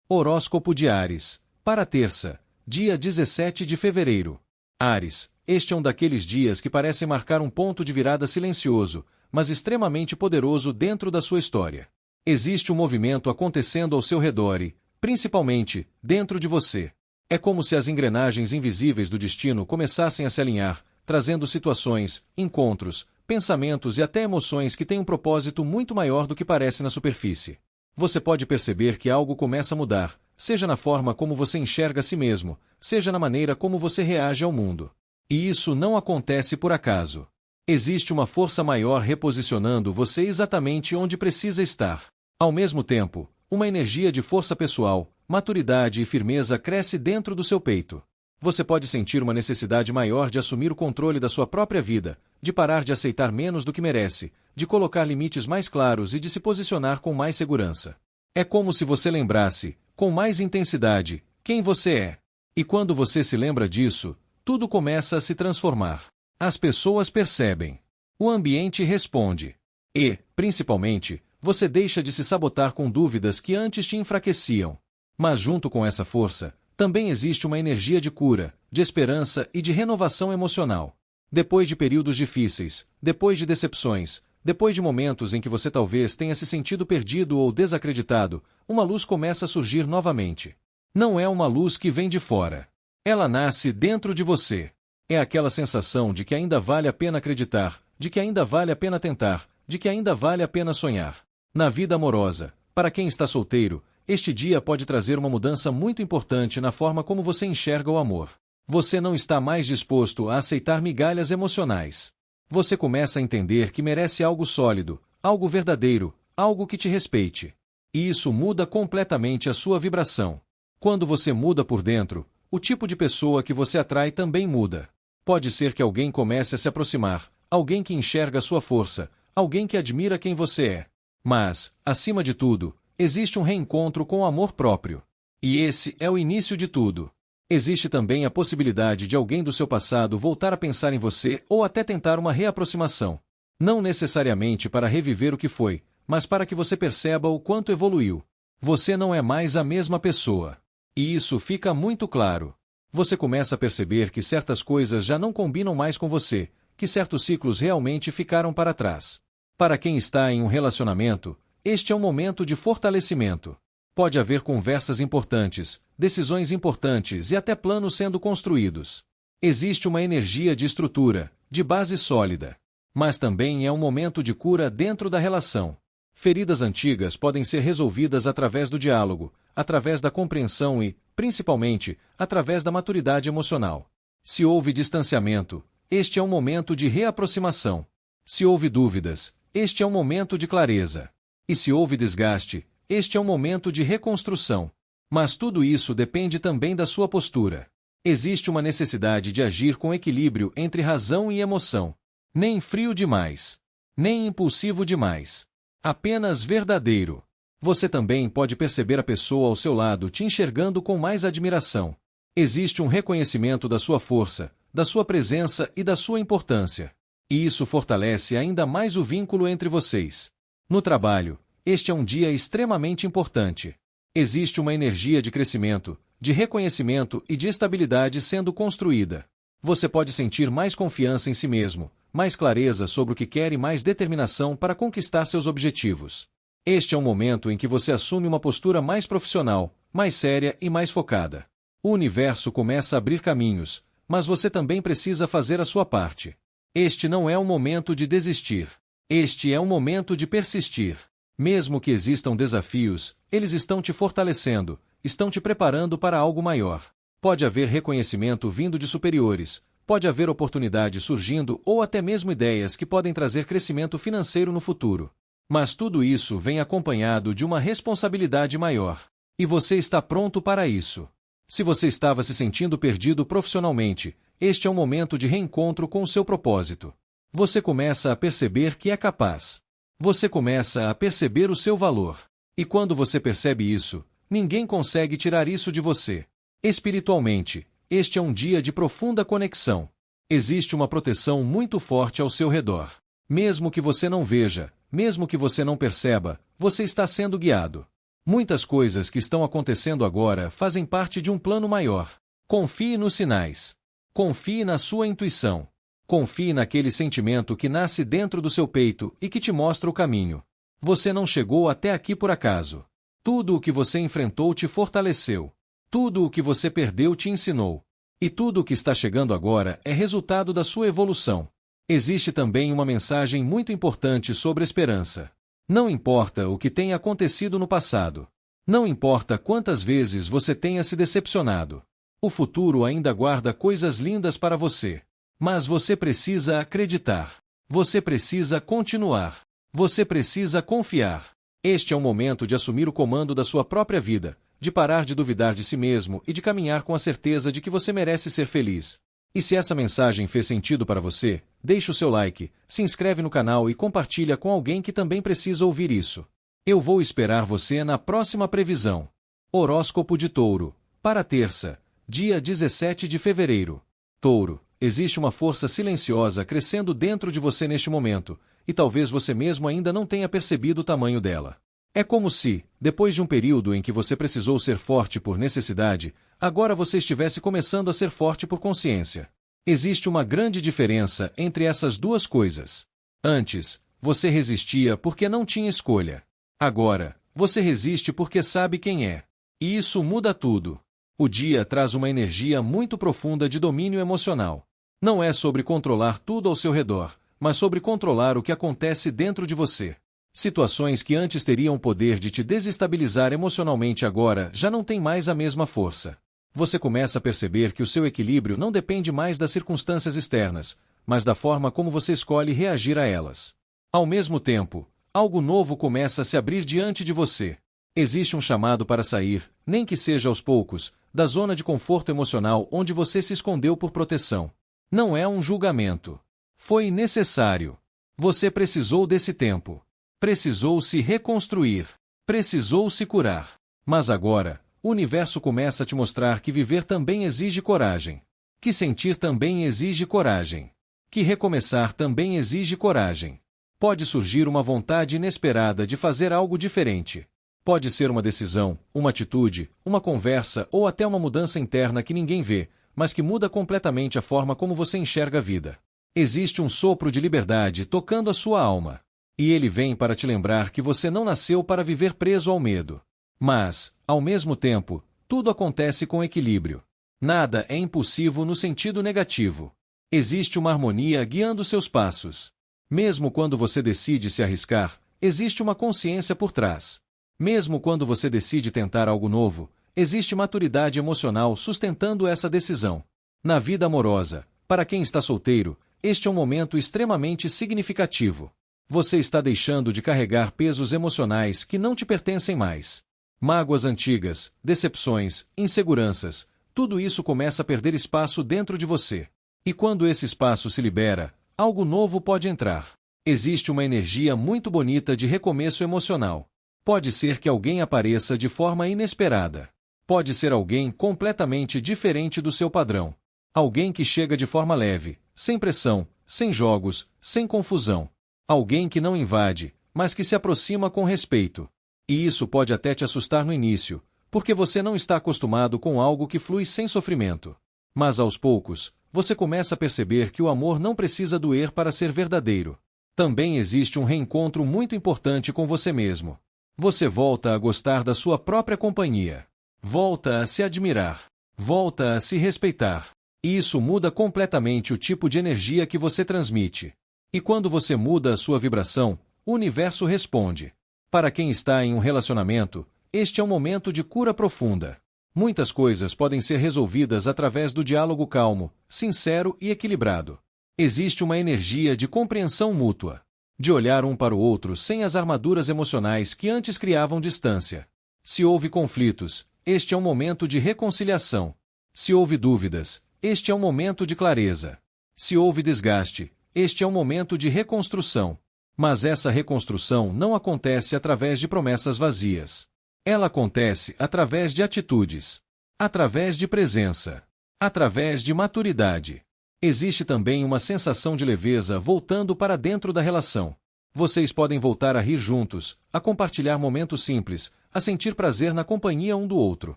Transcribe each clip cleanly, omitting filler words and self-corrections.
Horóscopo de Áries, para terça, dia 17 de fevereiro. Áries, este é um daqueles dias que parecem marcar um ponto de virada silencioso, mas extremamente poderoso dentro da sua história. Existe um movimento acontecendo ao seu redor e, principalmente, dentro de você. É como se as engrenagens invisíveis do destino começassem a se alinhar, trazendo situações, encontros, pensamentos e até emoções que têm um propósito muito maior do que parece na superfície. Você pode perceber que algo começa a mudar, seja na forma como você enxerga a si mesmo, seja na maneira como você reage ao mundo. E isso não acontece por acaso. Existe uma força maior reposicionando você exatamente onde precisa estar. Ao mesmo tempo, uma energia de força pessoal, maturidade e firmeza cresce dentro do seu peito. Você pode sentir uma necessidade maior de assumir o controle da sua própria vida, de parar de aceitar menos do que merece, de colocar limites mais claros e de se posicionar com mais segurança. É como se você lembrasse, com mais intensidade, quem você é. E quando você se lembra disso, tudo começa a se transformar. As pessoas percebem. O ambiente responde. E, principalmente, você deixa de se sabotar com dúvidas que antes te enfraqueciam. Mas junto com essa força, também existe uma energia de cura, de esperança e de renovação emocional. Depois de períodos difíceis, depois de decepções, depois de momentos em que você talvez tenha se sentido perdido ou desacreditado, uma luz começa a surgir novamente. Não é uma luz que vem de fora. Ela nasce dentro de você. É aquela sensação de que ainda vale a pena acreditar, de que ainda vale a pena tentar, de que ainda vale a pena sonhar. Na vida amorosa, para quem está solteiro, este dia pode trazer uma mudança muito importante na forma como você enxerga o amor. Você não está mais disposto a aceitar migalhas emocionais. Você começa a entender que merece algo sólido, algo verdadeiro, algo que te respeite. E isso muda completamente a sua vibração. Quando você muda por dentro, o tipo de pessoa que você atrai também muda. Pode ser que alguém comece a se aproximar, alguém que enxerga a sua força, alguém que admira quem você é. Mas, acima de tudo, existe um reencontro com o amor próprio. E esse é o início de tudo. Existe também a possibilidade de alguém do seu passado voltar a pensar em você ou até tentar uma reaproximação. Não necessariamente para reviver o que foi, mas para que você perceba o quanto evoluiu. Você não é mais a mesma pessoa. E isso fica muito claro. Você começa a perceber que certas coisas já não combinam mais com você, que certos ciclos realmente ficaram para trás. Para quem está em um relacionamento, este é um momento de fortalecimento. Pode haver conversas importantes, decisões importantes e até planos sendo construídos. Existe uma energia de estrutura, de base sólida. Mas também é um momento de cura dentro da relação. Feridas antigas podem ser resolvidas através do diálogo, através da compreensão e, principalmente, através da maturidade emocional. Se houve distanciamento, este é um momento de reaproximação. Se houve dúvidas, este é um momento de clareza. E se houve desgaste, este é um momento de reconstrução. Mas tudo isso depende também da sua postura. Existe uma necessidade de agir com equilíbrio entre razão e emoção. Nem frio demais, nem impulsivo demais. Apenas verdadeiro. Você também pode perceber a pessoa ao seu lado te enxergando com mais admiração. Existe um reconhecimento da sua força, da sua presença e da sua importância. E isso fortalece ainda mais o vínculo entre vocês. No trabalho, este é um dia extremamente importante. Existe uma energia de crescimento, de reconhecimento e de estabilidade sendo construída. Você pode sentir mais confiança em si mesmo, mais clareza sobre o que quer e mais determinação para conquistar seus objetivos. Este é um momento em que você assume uma postura mais profissional, mais séria e mais focada. O universo começa a abrir caminhos, mas você também precisa fazer a sua parte. Este não é um momento de desistir. Este é um momento de persistir. Mesmo que existam desafios, eles estão te fortalecendo, estão te preparando para algo maior. Pode haver reconhecimento vindo de superiores, pode haver oportunidades surgindo ou até mesmo ideias que podem trazer crescimento financeiro no futuro. Mas tudo isso vem acompanhado de uma responsabilidade maior. E você está pronto para isso. Se você estava se sentindo perdido profissionalmente, este é um momento de reencontro com o seu propósito. Você começa a perceber que é capaz. Você começa a perceber o seu valor. E quando você percebe isso, ninguém consegue tirar isso de você. Espiritualmente, este é um dia de profunda conexão. Existe uma proteção muito forte ao seu redor. Mesmo que você não veja, mesmo que você não perceba, você está sendo guiado. Muitas coisas que estão acontecendo agora fazem parte de um plano maior. Confie nos sinais. Confie na sua intuição. Confie naquele sentimento que nasce dentro do seu peito e que te mostra o caminho. Você não chegou até aqui por acaso. Tudo o que você enfrentou te fortaleceu. Tudo o que você perdeu te ensinou. E tudo o que está chegando agora é resultado da sua evolução. Existe também uma mensagem muito importante sobre esperança. Não importa o que tenha acontecido no passado. Não importa quantas vezes você tenha se decepcionado. O futuro ainda guarda coisas lindas para você. Mas você precisa acreditar. Você precisa continuar. Você precisa confiar. Este é o momento de assumir o comando da sua própria vida, de parar de duvidar de si mesmo e de caminhar com a certeza de que você merece ser feliz. E se essa mensagem fez sentido para você, deixe o seu like, se inscreve no canal e compartilha com alguém que também precisa ouvir isso. Eu vou esperar você na próxima previsão. Horóscopo de Touro, para terça, dia 17 de fevereiro. Touro, existe uma força silenciosa crescendo dentro de você neste momento, e talvez você mesmo ainda não tenha percebido o tamanho dela. É como se, depois de um período em que você precisou ser forte por necessidade, agora você estivesse começando a ser forte por consciência. Existe uma grande diferença entre essas duas coisas. Antes, você resistia porque não tinha escolha. Agora, você resiste porque sabe quem é. E isso muda tudo. O dia traz uma energia muito profunda de domínio emocional. Não é sobre controlar tudo ao seu redor, mas sobre controlar o que acontece dentro de você. Situações que antes teriam o poder de te desestabilizar emocionalmente agora já não têm mais a mesma força. Você começa a perceber que o seu equilíbrio não depende mais das circunstâncias externas, mas da forma como você escolhe reagir a elas. Ao mesmo tempo, algo novo começa a se abrir diante de você. Existe um chamado para sair, nem que seja aos poucos, da zona de conforto emocional onde você se escondeu por proteção. Não é um julgamento. Foi necessário. Você precisou desse tempo. Precisou se reconstruir. Precisou se curar. Mas agora, o universo começa a te mostrar que viver também exige coragem. Que sentir também exige coragem. Que recomeçar também exige coragem. Pode surgir uma vontade inesperada de fazer algo diferente. Pode ser uma decisão, uma atitude, uma conversa ou até uma mudança interna que ninguém vê, mas que muda completamente a forma como você enxerga a vida. Existe um sopro de liberdade tocando a sua alma. E ele vem para te lembrar que você não nasceu para viver preso ao medo. Mas, ao mesmo tempo, tudo acontece com equilíbrio. Nada é impulsivo no sentido negativo. Existe uma harmonia guiando seus passos. Mesmo quando você decide se arriscar, existe uma consciência por trás. Mesmo quando você decide tentar algo novo, existe maturidade emocional sustentando essa decisão. Na vida amorosa, para quem está solteiro, este é um momento extremamente significativo. Você está deixando de carregar pesos emocionais que não te pertencem mais. Mágoas antigas, decepções, inseguranças, tudo isso começa a perder espaço dentro de você. E quando esse espaço se libera, algo novo pode entrar. Existe uma energia muito bonita de recomeço emocional. Pode ser que alguém apareça de forma inesperada. Pode ser alguém completamente diferente do seu padrão. Alguém que chega de forma leve, sem pressão, sem jogos, sem confusão. Alguém que não invade, mas que se aproxima com respeito. E isso pode até te assustar no início, porque você não está acostumado com algo que flui sem sofrimento. Mas aos poucos, você começa a perceber que o amor não precisa doer para ser verdadeiro. Também existe um reencontro muito importante com você mesmo. Você volta a gostar da sua própria companhia. Volta a se admirar. Volta a se respeitar. E isso muda completamente o tipo de energia que você transmite. E quando você muda a sua vibração, o universo responde. Para quem está em um relacionamento, este é um momento de cura profunda. Muitas coisas podem ser resolvidas através do diálogo calmo, sincero e equilibrado. Existe uma energia de compreensão mútua. De olhar um para o outro sem as armaduras emocionais que antes criavam distância. Se houve conflitos, este é um momento de reconciliação. Se houve dúvidas, este é um momento de clareza. Se houve desgaste, este é um momento de reconstrução. Mas essa reconstrução não acontece através de promessas vazias. Ela acontece através de atitudes. Através de presença. Através de maturidade. Existe também uma sensação de leveza voltando para dentro da relação. Vocês podem voltar a rir juntos, a compartilhar momentos simples, a sentir prazer na companhia um do outro.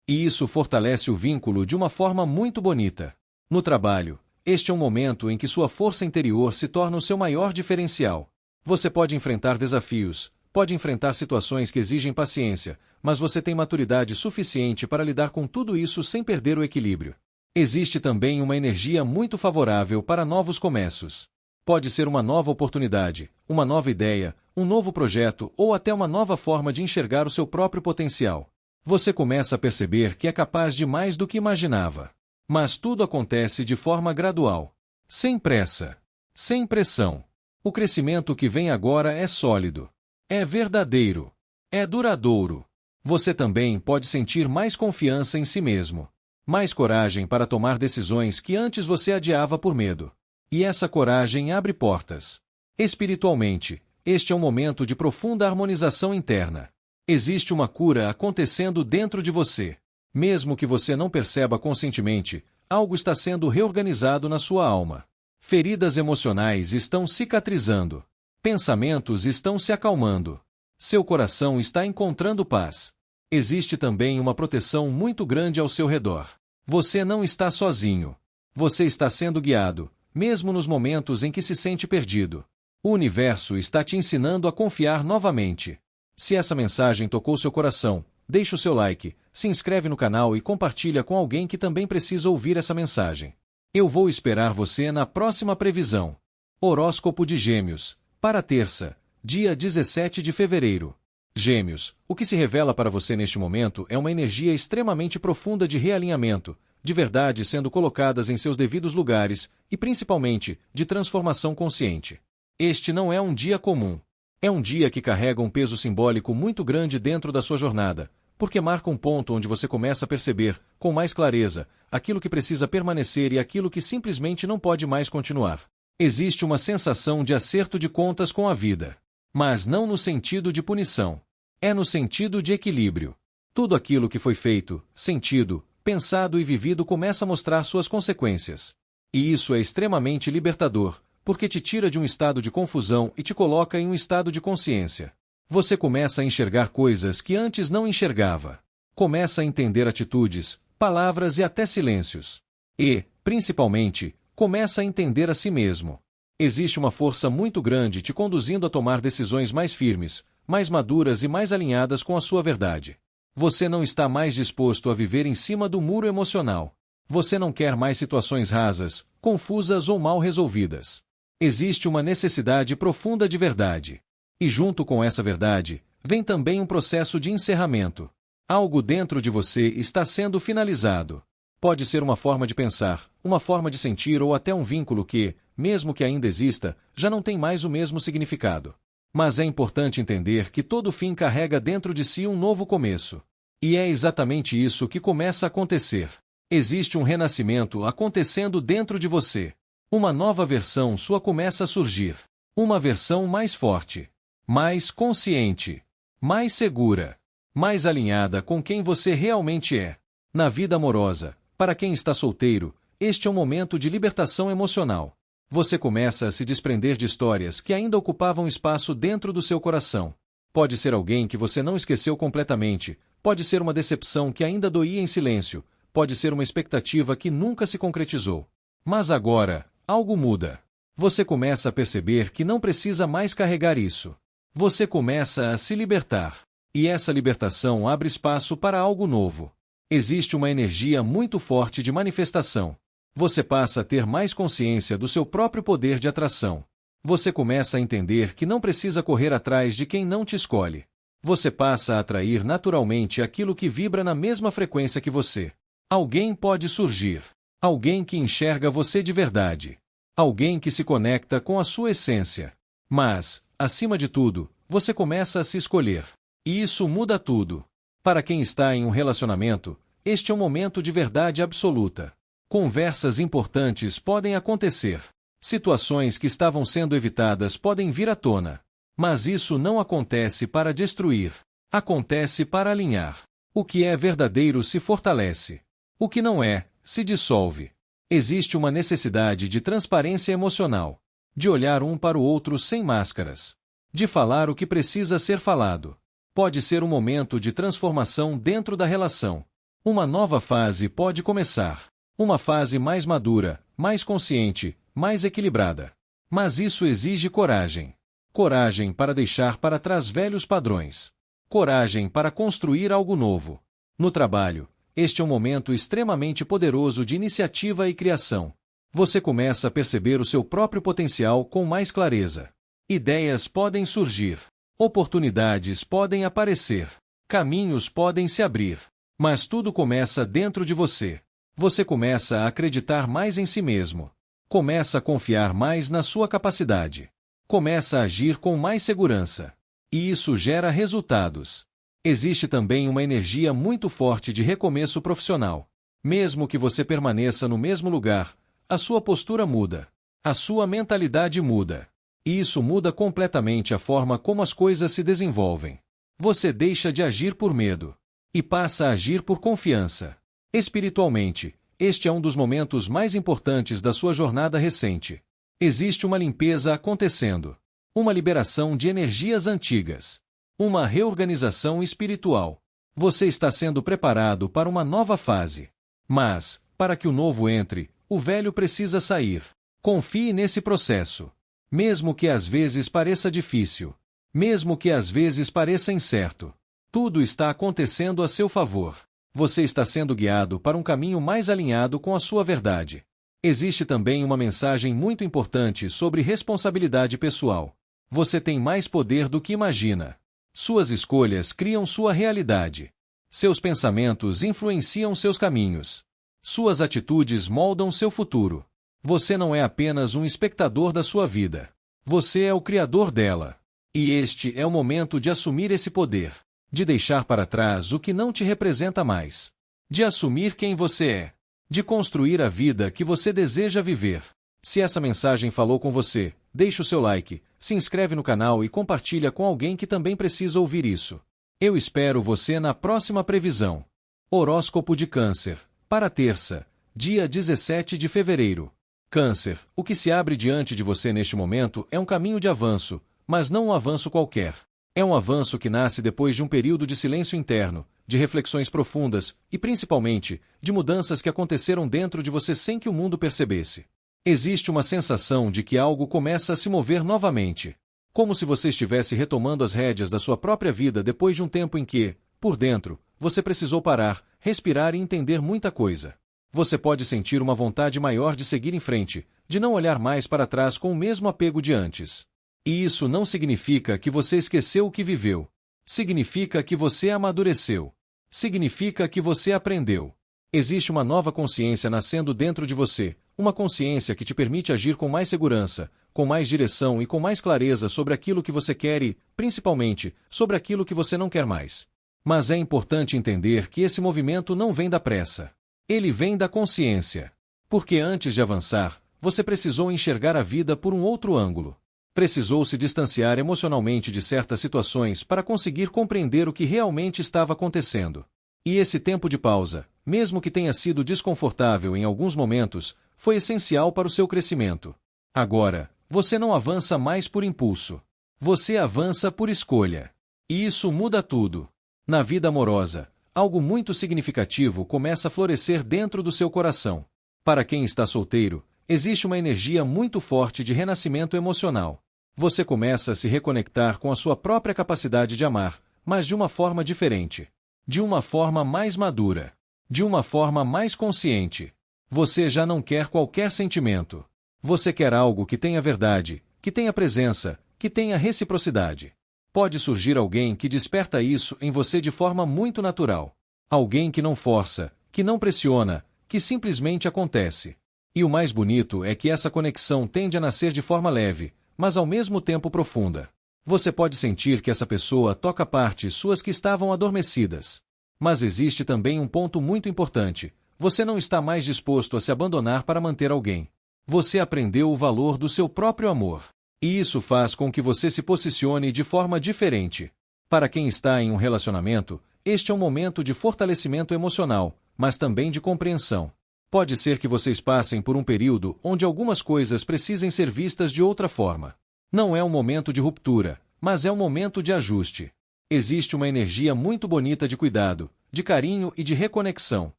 E isso fortalece o vínculo de uma forma muito bonita. No trabalho, este é um momento em que sua força interior se torna o seu maior diferencial. Você pode enfrentar desafios, pode enfrentar situações que exigem paciência, mas você tem maturidade suficiente para lidar com tudo isso sem perder o equilíbrio. Existe também uma energia muito favorável para novos começos. Pode ser uma nova oportunidade, uma nova ideia, um novo projeto ou até uma nova forma de enxergar o seu próprio potencial. Você começa a perceber que é capaz de mais do que imaginava. Mas tudo acontece de forma gradual, sem pressa, sem pressão. O crescimento que vem agora é sólido, é verdadeiro, é duradouro. Você também pode sentir mais confiança em si mesmo, mais coragem para tomar decisões que antes você adiava por medo. E essa coragem abre portas. Espiritualmente, este é um momento de profunda harmonização interna. Existe uma cura acontecendo dentro de você. Mesmo que você não perceba conscientemente, algo está sendo reorganizado na sua alma. Feridas emocionais estão cicatrizando. Pensamentos estão se acalmando. Seu coração está encontrando paz. Existe também uma proteção muito grande ao seu redor. Você não está sozinho. Você está sendo guiado, mesmo nos momentos em que se sente perdido. O universo está te ensinando a confiar novamente. Se essa mensagem tocou seu coração, deixe o seu like, se inscreve no canal e compartilha com alguém que também precisa ouvir essa mensagem. Eu vou esperar você na próxima previsão. Horóscopo de Gêmeos, para terça, dia 17 de fevereiro. Gêmeos, o que se revela para você neste momento é uma energia extremamente profunda de realinhamento, de verdade sendo colocadas em seus devidos lugares e, principalmente, de transformação consciente. Este não é um dia comum. É um dia que carrega um peso simbólico muito grande dentro da sua jornada, porque marca um ponto onde você começa a perceber, com mais clareza, aquilo que precisa permanecer e aquilo que simplesmente não pode mais continuar. Existe uma sensação de acerto de contas com a vida. Mas não no sentido de punição. É no sentido de equilíbrio. Tudo aquilo que foi feito, sentido, pensado e vivido começa a mostrar suas consequências. E isso é extremamente libertador, porque te tira de um estado de confusão e te coloca em um estado de consciência. Você começa a enxergar coisas que antes não enxergava. Começa a entender atitudes, palavras e até silêncios. E, principalmente, começa a entender a si mesmo. Existe uma força muito grande te conduzindo a tomar decisões mais firmes, mais maduras e mais alinhadas com a sua verdade. Você não está mais disposto a viver em cima do muro emocional. Você não quer mais situações rasas, confusas ou mal resolvidas. Existe uma necessidade profunda de verdade. E junto com essa verdade, vem também um processo de encerramento. Algo dentro de você está sendo finalizado. Pode ser uma forma de pensar, uma forma de sentir ou até um vínculo que, mesmo que ainda exista, já não tem mais o mesmo significado. Mas é importante entender que todo fim carrega dentro de si um novo começo. E é exatamente isso que começa a acontecer. Existe um renascimento acontecendo dentro de você. Uma nova versão sua começa a surgir. Uma versão mais forte, mais consciente, mais segura, mais alinhada com quem você realmente é. Na vida amorosa, para quem está solteiro, este é um momento de libertação emocional. Você começa a se desprender de histórias que ainda ocupavam espaço dentro do seu coração. Pode ser alguém que você não esqueceu completamente, pode ser uma decepção que ainda doía em silêncio, pode ser uma expectativa que nunca se concretizou. Mas agora, algo muda. Você começa a perceber que não precisa mais carregar isso. Você começa a se libertar. E essa libertação abre espaço para algo novo. Existe uma energia muito forte de manifestação. Você passa a ter mais consciência do seu próprio poder de atração. Você começa a entender que não precisa correr atrás de quem não te escolhe. Você passa a atrair naturalmente aquilo que vibra na mesma frequência que você. Alguém pode surgir. Alguém que enxerga você de verdade. Alguém que se conecta com a sua essência. Mas, acima de tudo, você começa a se escolher. E isso muda tudo. Para quem está em um relacionamento, este é um momento de verdade absoluta. Conversas importantes podem acontecer. Situações que estavam sendo evitadas podem vir à tona. Mas isso não acontece para destruir. Acontece para alinhar. O que é verdadeiro se fortalece. O que não é, se dissolve. Existe uma necessidade de transparência emocional. De olhar um para o outro sem máscaras. De falar o que precisa ser falado. Pode ser um momento de transformação dentro da relação. Uma nova fase pode começar. Uma fase mais madura, mais consciente, mais equilibrada. Mas isso exige coragem. Coragem para deixar para trás velhos padrões. Coragem para construir algo novo. No trabalho, este é um momento extremamente poderoso de iniciativa e criação. Você começa a perceber o seu próprio potencial com mais clareza. Ideias podem surgir. Oportunidades podem aparecer. Caminhos podem se abrir. Mas tudo começa dentro de você. Você começa a acreditar mais em si mesmo. Começa a confiar mais na sua capacidade. Começa a agir com mais segurança. E isso gera resultados. Existe também uma energia muito forte de recomeço profissional. Mesmo que você permaneça no mesmo lugar, a sua postura muda. A sua mentalidade muda. E isso muda completamente a forma como as coisas se desenvolvem. Você deixa de agir por medo e passa a agir por confiança. Espiritualmente, este é um dos momentos mais importantes da sua jornada recente. Existe uma limpeza acontecendo. Uma liberação de energias antigas. Uma reorganização espiritual. Você está sendo preparado para uma nova fase. Mas, para que o novo entre, o velho precisa sair. Confie nesse processo. Mesmo que às vezes pareça difícil. Mesmo que às vezes pareça incerto. Tudo está acontecendo a seu favor. Você está sendo guiado para um caminho mais alinhado com a sua verdade. Existe também uma mensagem muito importante sobre responsabilidade pessoal. Você tem mais poder do que imagina. Suas escolhas criam sua realidade. Seus pensamentos influenciam seus caminhos. Suas atitudes moldam seu futuro. Você não é apenas um espectador da sua vida. Você é o criador dela. E este é o momento de assumir esse poder. De deixar para trás o que não te representa mais. De assumir quem você é. De construir a vida que você deseja viver. Se essa mensagem falou com você, deixe o seu like, se inscreve no canal e compartilha com alguém que também precisa ouvir isso. Eu espero você na próxima previsão. Horóscopo de Câncer. Para terça, dia 17 de fevereiro. Câncer, o que se abre diante de você neste momento é um caminho de avanço, mas não um avanço qualquer. É um avanço que nasce depois de um período de silêncio interno, de reflexões profundas e, principalmente, de mudanças que aconteceram dentro de você sem que o mundo percebesse. Existe uma sensação de que algo começa a se mover novamente. Como se você estivesse retomando as rédeas da sua própria vida depois de um tempo em que, por dentro, você precisou parar, respirar e entender muita coisa. Você pode sentir uma vontade maior de seguir em frente, de não olhar mais para trás com o mesmo apego de antes. E isso não significa que você esqueceu o que viveu. Significa que você amadureceu. Significa que você aprendeu. Existe uma nova consciência nascendo dentro de você, uma consciência que te permite agir com mais segurança, com mais direção e com mais clareza sobre aquilo que você quer e, principalmente, sobre aquilo que você não quer mais. Mas é importante entender que esse movimento não vem da pressa. Ele vem da consciência. Porque antes de avançar, você precisou enxergar a vida por um outro ângulo. Precisou se distanciar emocionalmente de certas situações para conseguir compreender o que realmente estava acontecendo. E esse tempo de pausa, mesmo que tenha sido desconfortável em alguns momentos, foi essencial para o seu crescimento. Agora, você não avança mais por impulso. Você avança por escolha. E isso muda tudo. Na vida amorosa, algo muito significativo começa a florescer dentro do seu coração. Para quem está solteiro, existe uma energia muito forte de renascimento emocional. Você começa a se reconectar com a sua própria capacidade de amar, mas de uma forma diferente. De uma forma mais madura. De uma forma mais consciente. Você já não quer qualquer sentimento. Você quer algo que tenha verdade, que tenha presença, que tenha reciprocidade. Pode surgir alguém que desperta isso em você de forma muito natural. Alguém que não força, que não pressiona, que simplesmente acontece. E o mais bonito é que essa conexão tende a nascer de forma leve, mas ao mesmo tempo profunda. Você pode sentir que essa pessoa toca partes suas que estavam adormecidas. Mas existe também um ponto muito importante. Você não está mais disposto a se abandonar para manter alguém. Você aprendeu o valor do seu próprio amor. E isso faz com que você se posicione de forma diferente. Para quem está em um relacionamento, este é um momento de fortalecimento emocional, mas também de compreensão. Pode ser que vocês passem por um período onde algumas coisas precisem ser vistas de outra forma. Não é um momento de ruptura, mas é um momento de ajuste. Existe uma energia muito bonita de cuidado, de carinho e de reconexão.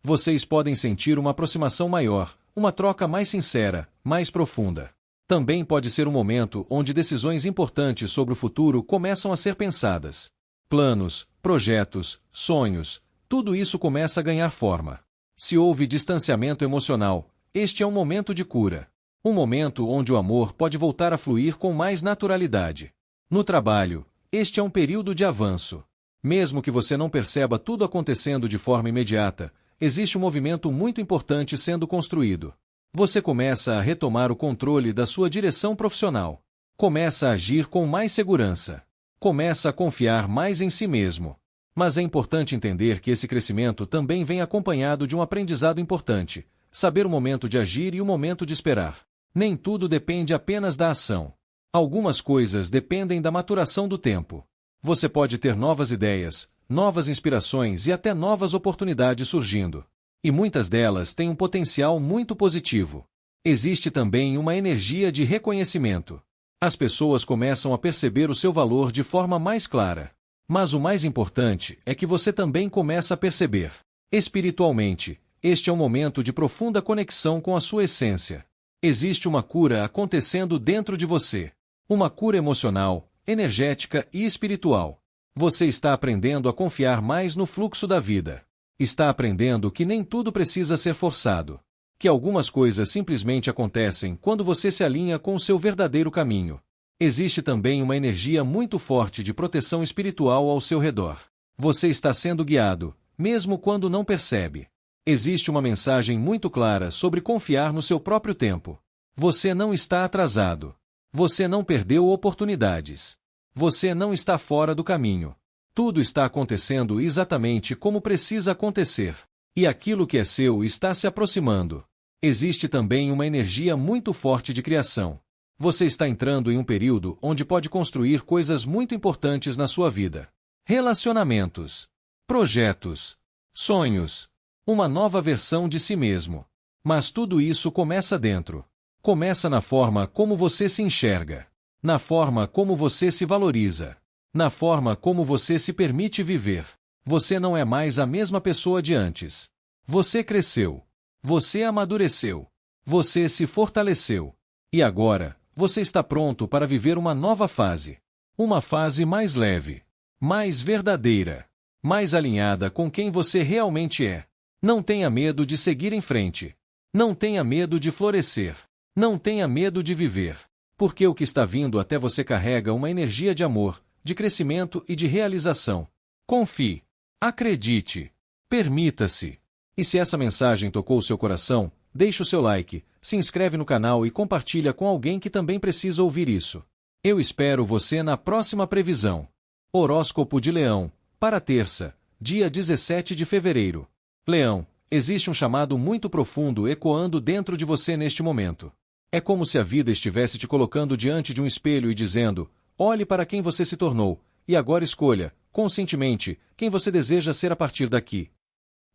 Vocês podem sentir uma aproximação maior, uma troca mais sincera, mais profunda. Também pode ser um momento onde decisões importantes sobre o futuro começam a ser pensadas. Planos, projetos, sonhos, tudo isso começa a ganhar forma. Se houve distanciamento emocional, este é um momento de cura. Um momento onde o amor pode voltar a fluir com mais naturalidade. No trabalho, este é um período de avanço. Mesmo que você não perceba tudo acontecendo de forma imediata, existe um movimento muito importante sendo construído. Você começa a retomar o controle da sua direção profissional. Começa a agir com mais segurança. Começa a confiar mais em si mesmo. Mas é importante entender que esse crescimento também vem acompanhado de um aprendizado importante: saber o momento de agir e o momento de esperar. Nem tudo depende apenas da ação. Algumas coisas dependem da maturação do tempo. Você pode ter novas ideias, novas inspirações e até novas oportunidades surgindo. E muitas delas têm um potencial muito positivo. Existe também uma energia de reconhecimento. As pessoas começam a perceber o seu valor de forma mais clara. Mas o mais importante é que você também começa a perceber. Espiritualmente, este é um momento de profunda conexão com a sua essência. Existe uma cura acontecendo dentro de você. Uma cura emocional, energética e espiritual. Você está aprendendo a confiar mais no fluxo da vida. Está aprendendo que nem tudo precisa ser forçado. Que algumas coisas simplesmente acontecem quando você se alinha com o seu verdadeiro caminho. Existe também uma energia muito forte de proteção espiritual ao seu redor. Você está sendo guiado, mesmo quando não percebe. Existe uma mensagem muito clara sobre confiar no seu próprio tempo. Você não está atrasado. Você não perdeu oportunidades. Você não está fora do caminho. Tudo está acontecendo exatamente como precisa acontecer. E aquilo que é seu está se aproximando. Existe também uma energia muito forte de criação. Você está entrando em um período onde pode construir coisas muito importantes na sua vida. Relacionamentos, projetos, sonhos, uma nova versão de si mesmo. Mas tudo isso começa dentro. Começa na forma como você se enxerga, na forma como você se valoriza, na forma como você se permite viver. Você não é mais a mesma pessoa de antes. Você cresceu. Você amadureceu. Você se fortaleceu. E agora, você está pronto para viver uma nova fase. Uma fase mais leve, mais verdadeira, mais alinhada com quem você realmente é. Não tenha medo de seguir em frente. Não tenha medo de florescer. Não tenha medo de viver. Porque o que está vindo até você carrega uma energia de amor, de crescimento e de realização. Confie. Acredite. Permita-se. E se essa mensagem tocou o seu coração, deixe o seu like, se inscreve no canal e compartilha com alguém que também precisa ouvir isso. Eu espero você na próxima previsão. Horóscopo de Leão, para terça, dia 17 de fevereiro. Leão, existe um chamado muito profundo ecoando dentro de você neste momento. É como se a vida estivesse te colocando diante de um espelho e dizendo: olhe para quem você se tornou, e agora escolha, conscientemente, quem você deseja ser a partir daqui.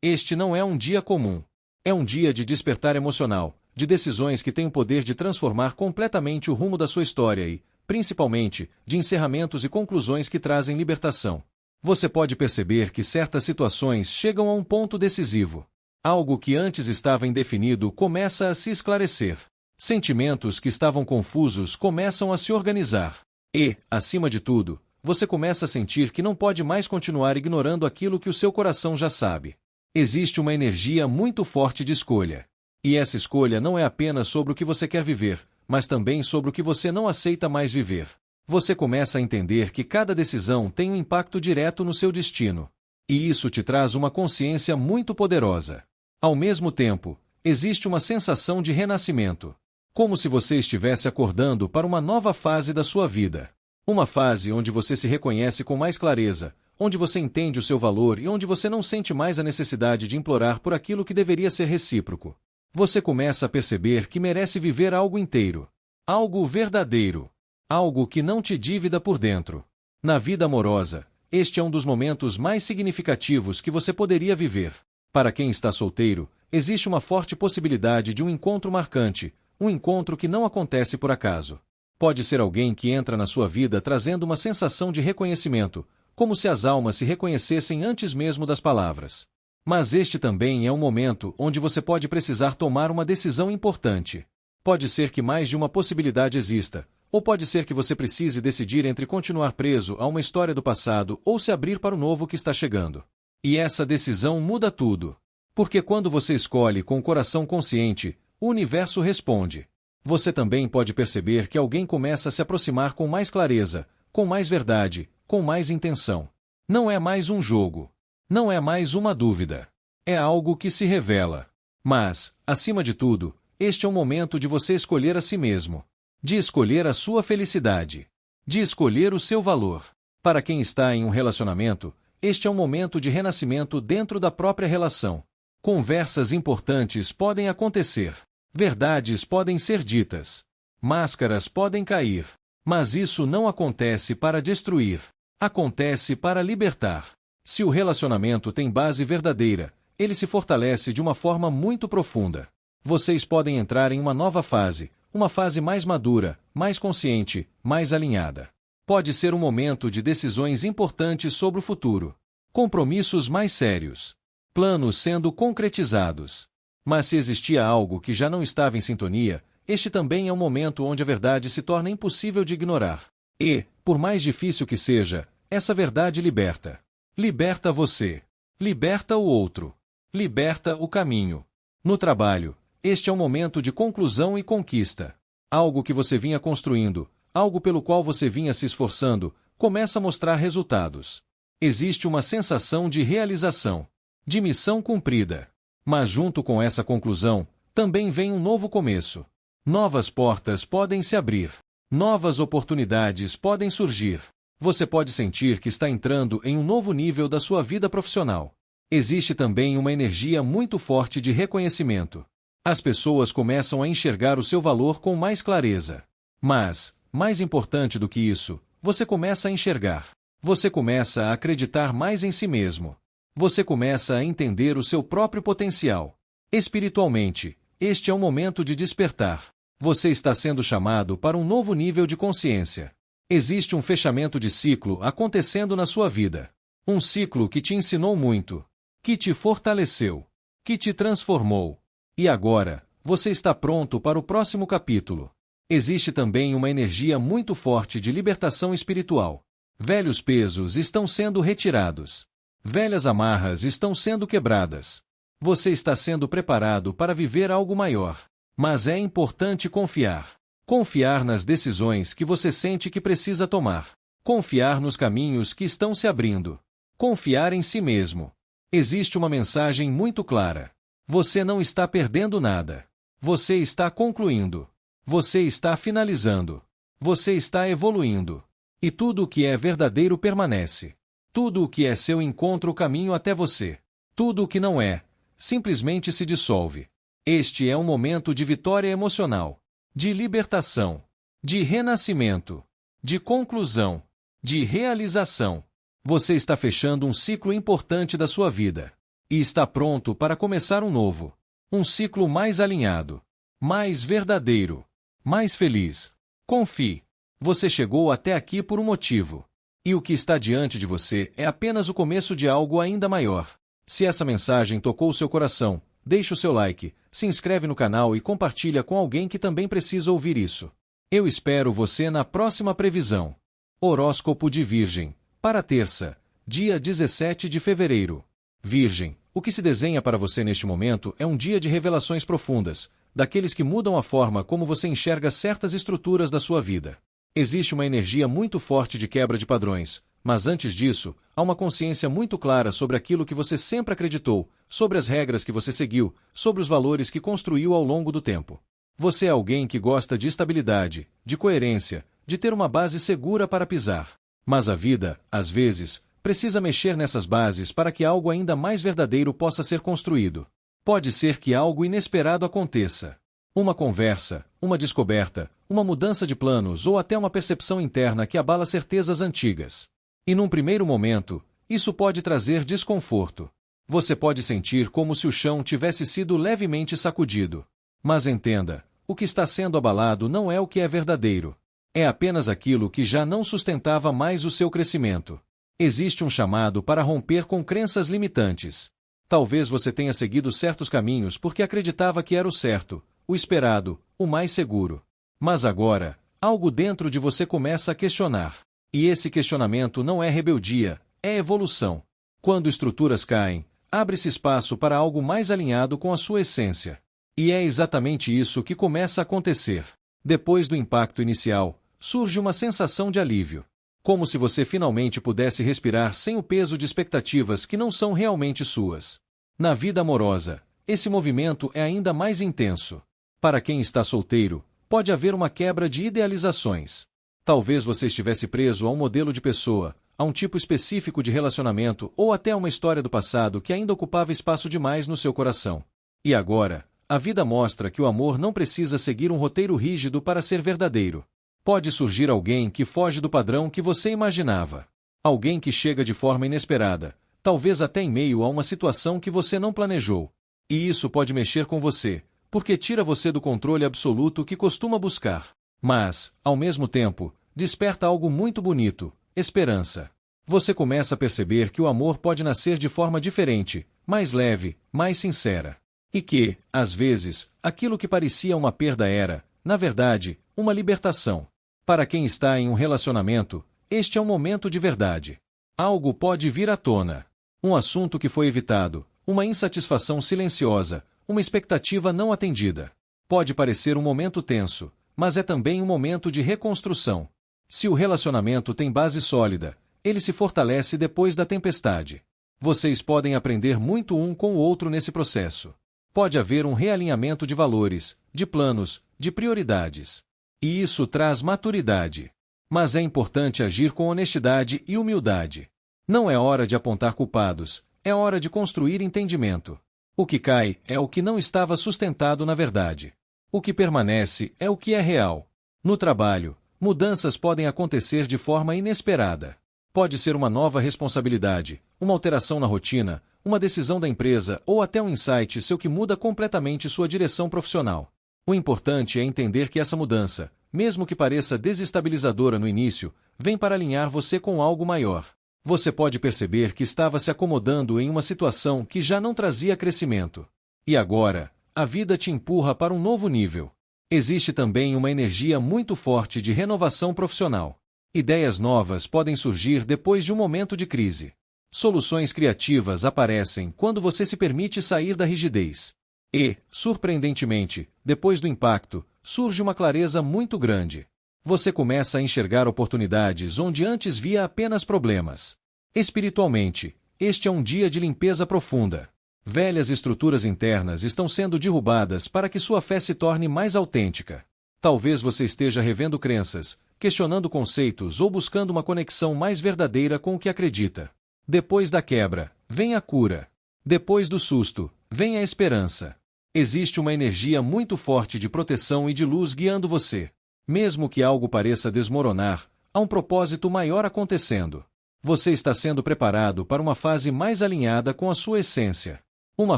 Este não é um dia comum. É um dia de despertar emocional, de decisões que têm o poder de transformar completamente o rumo da sua história e, principalmente, de encerramentos e conclusões que trazem libertação. Você pode perceber que certas situações chegam a um ponto decisivo. Algo que antes estava indefinido começa a se esclarecer. Sentimentos que estavam confusos começam a se organizar. E, acima de tudo, você começa a sentir que não pode mais continuar ignorando aquilo que o seu coração já sabe. Existe uma energia muito forte de escolha. E essa escolha não é apenas sobre o que você quer viver, mas também sobre o que você não aceita mais viver. Você começa a entender que cada decisão tem um impacto direto no seu destino. E isso te traz uma consciência muito poderosa. Ao mesmo tempo, existe uma sensação de renascimento. Como se você estivesse acordando para uma nova fase da sua vida. Uma fase onde você se reconhece com mais clareza, onde você entende o seu valor e onde você não sente mais a necessidade de implorar por aquilo que deveria ser recíproco. Você começa a perceber que merece viver algo inteiro, algo verdadeiro, algo que não te dívida por dentro. Na vida amorosa, este é um dos momentos mais significativos que você poderia viver. Para quem está solteiro, existe uma forte possibilidade de um encontro marcante, um encontro que não acontece por acaso. Pode ser alguém que entra na sua vida trazendo uma sensação de reconhecimento, como se as almas se reconhecessem antes mesmo das palavras. Mas este também é um momento onde você pode precisar tomar uma decisão importante. Pode ser que mais de uma possibilidade exista, ou pode ser que você precise decidir entre continuar preso a uma história do passado ou se abrir para o novo que está chegando. E essa decisão muda tudo. Porque quando você escolhe com o coração consciente, o universo responde. Você também pode perceber que alguém começa a se aproximar com mais clareza, com mais verdade, com mais intenção. Não é mais um jogo. Não é mais uma dúvida. É algo que se revela. Mas, acima de tudo, este é um momento de você escolher a si mesmo. De escolher a sua felicidade. De escolher o seu valor. Para quem está em um relacionamento, este é um momento de renascimento dentro da própria relação. Conversas importantes podem acontecer. Verdades podem ser ditas. Máscaras podem cair. Mas isso não acontece para destruir. Acontece para libertar. Se o relacionamento tem base verdadeira, ele se fortalece de uma forma muito profunda. Vocês podem entrar em uma nova fase, uma fase mais madura, mais consciente, mais alinhada. Pode ser um momento de decisões importantes sobre o futuro. Compromissos mais sérios. Planos sendo concretizados. Mas se existia algo que já não estava em sintonia, este também é um momento onde a verdade se torna impossível de ignorar. E, por mais difícil que seja, essa verdade liberta. Liberta você. Liberta o outro. Liberta o caminho. No trabalho, este é um momento de conclusão e conquista. Algo que você vinha construindo, algo pelo qual você vinha se esforçando, começa a mostrar resultados. Existe uma sensação de realização, de missão cumprida. Mas junto com essa conclusão, também vem um novo começo. Novas portas podem se abrir. Novas oportunidades podem surgir. Você pode sentir que está entrando em um novo nível da sua vida profissional. Existe também uma energia muito forte de reconhecimento. As pessoas começam a enxergar o seu valor com mais clareza. Mas, mais importante do que isso, você começa a enxergar. Você começa a acreditar mais em si mesmo. Você começa a entender o seu próprio potencial. Espiritualmente, este é um momento de despertar. Você está sendo chamado para um novo nível de consciência. Existe um fechamento de ciclo acontecendo na sua vida. Um ciclo que te ensinou muito, que te fortaleceu, que te transformou. E agora, você está pronto para o próximo capítulo. Existe também uma energia muito forte de libertação espiritual. Velhos pesos estão sendo retirados. Velhas amarras estão sendo quebradas. Você está sendo preparado para viver algo maior. Mas é importante confiar. Confiar nas decisões que você sente que precisa tomar. Confiar nos caminhos que estão se abrindo. Confiar em si mesmo. Existe uma mensagem muito clara. Você não está perdendo nada. Você está concluindo. Você está finalizando. Você está evoluindo. E tudo o que é verdadeiro permanece. Tudo o que é seu encontra o caminho até você. Tudo o que não é, simplesmente se dissolve. Este é um momento de vitória emocional, de libertação, de renascimento, de conclusão, de realização. Você está fechando um ciclo importante da sua vida. E está pronto para começar um novo. Um ciclo mais alinhado, mais verdadeiro, mais feliz. Confie. Você chegou até aqui por um motivo. E o que está diante de você é apenas o começo de algo ainda maior. Se essa mensagem tocou seu coração, deixe o seu like, se inscreve no canal e compartilha com alguém que também precisa ouvir isso. Eu espero você na próxima previsão. Horóscopo de Virgem, para terça, dia 17 de fevereiro. Virgem, o que se desenha para você neste momento é um dia de revelações profundas, daqueles que mudam a forma como você enxerga certas estruturas da sua vida. Existe uma energia muito forte de quebra de padrões, mas antes disso, há uma consciência muito clara sobre aquilo que você sempre acreditou, sobre as regras que você seguiu, sobre os valores que construiu ao longo do tempo. Você é alguém que gosta de estabilidade, de coerência, de ter uma base segura para pisar. Mas a vida, às vezes, precisa mexer nessas bases para que algo ainda mais verdadeiro possa ser construído. Pode ser que algo inesperado aconteça. Uma conversa, uma descoberta, uma mudança de planos ou até uma percepção interna que abala certezas antigas. E num primeiro momento, isso pode trazer desconforto. Você pode sentir como se o chão tivesse sido levemente sacudido. Mas entenda, o que está sendo abalado não é o que é verdadeiro. É apenas aquilo que já não sustentava mais o seu crescimento. Existe um chamado para romper com crenças limitantes. Talvez você tenha seguido certos caminhos porque acreditava que era o certo, o esperado, o mais seguro. Mas agora, algo dentro de você começa a questionar. E esse questionamento não é rebeldia, é evolução. Quando estruturas caem, abre-se espaço para algo mais alinhado com a sua essência. E é exatamente isso que começa a acontecer. Depois do impacto inicial, surge uma sensação de alívio. Como se você finalmente pudesse respirar sem o peso de expectativas que não são realmente suas. Na vida amorosa, esse movimento é ainda mais intenso. Para quem está solteiro, pode haver uma quebra de idealizações. Talvez você estivesse preso a um modelo de pessoa, a um tipo específico de relacionamento ou até a uma história do passado que ainda ocupava espaço demais no seu coração. E agora, a vida mostra que o amor não precisa seguir um roteiro rígido para ser verdadeiro. Pode surgir alguém que foge do padrão que você imaginava. Alguém que chega de forma inesperada, talvez até em meio a uma situação que você não planejou. E isso pode mexer com você, porque tira você do controle absoluto que costuma buscar. Mas, ao mesmo tempo, desperta algo muito bonito: esperança. Você começa a perceber que o amor pode nascer de forma diferente, mais leve, mais sincera. E que, às vezes, aquilo que parecia uma perda era, na verdade, uma libertação. Para quem está em um relacionamento, este é um momento de verdade. Algo pode vir à tona. Um assunto que foi evitado, uma insatisfação silenciosa, uma expectativa não atendida. Pode parecer um momento tenso, mas é também um momento de reconstrução. Se o relacionamento tem base sólida, ele se fortalece depois da tempestade. Vocês podem aprender muito um com o outro nesse processo. Pode haver um realinhamento de valores, de planos, de prioridades. E isso traz maturidade. Mas é importante agir com honestidade e humildade. Não é hora de apontar culpados, é hora de construir entendimento. O que cai é o que não estava sustentado na verdade. O que permanece é o que é real. No trabalho, mudanças podem acontecer de forma inesperada. Pode ser uma nova responsabilidade, uma alteração na rotina, uma decisão da empresa ou até um insight seu que muda completamente sua direção profissional. O importante é entender que essa mudança, mesmo que pareça desestabilizadora no início, vem para alinhar você com algo maior. Você pode perceber que estava se acomodando em uma situação que já não trazia crescimento. E agora, a vida te empurra para um novo nível. Existe também uma energia muito forte de renovação profissional. Ideias novas podem surgir depois de um momento de crise. Soluções criativas aparecem quando você se permite sair da rigidez. E, surpreendentemente, depois do impacto, surge uma clareza muito grande. Você começa a enxergar oportunidades onde antes via apenas problemas. Espiritualmente, este é um dia de limpeza profunda. Velhas estruturas internas estão sendo derrubadas para que sua fé se torne mais autêntica. Talvez você esteja revendo crenças, questionando conceitos ou buscando uma conexão mais verdadeira com o que acredita. Depois da quebra, vem a cura. Depois do susto, vem a esperança. Existe uma energia muito forte de proteção e de luz guiando você. Mesmo que algo pareça desmoronar, há um propósito maior acontecendo. Você está sendo preparado para uma fase mais alinhada com a sua essência. Uma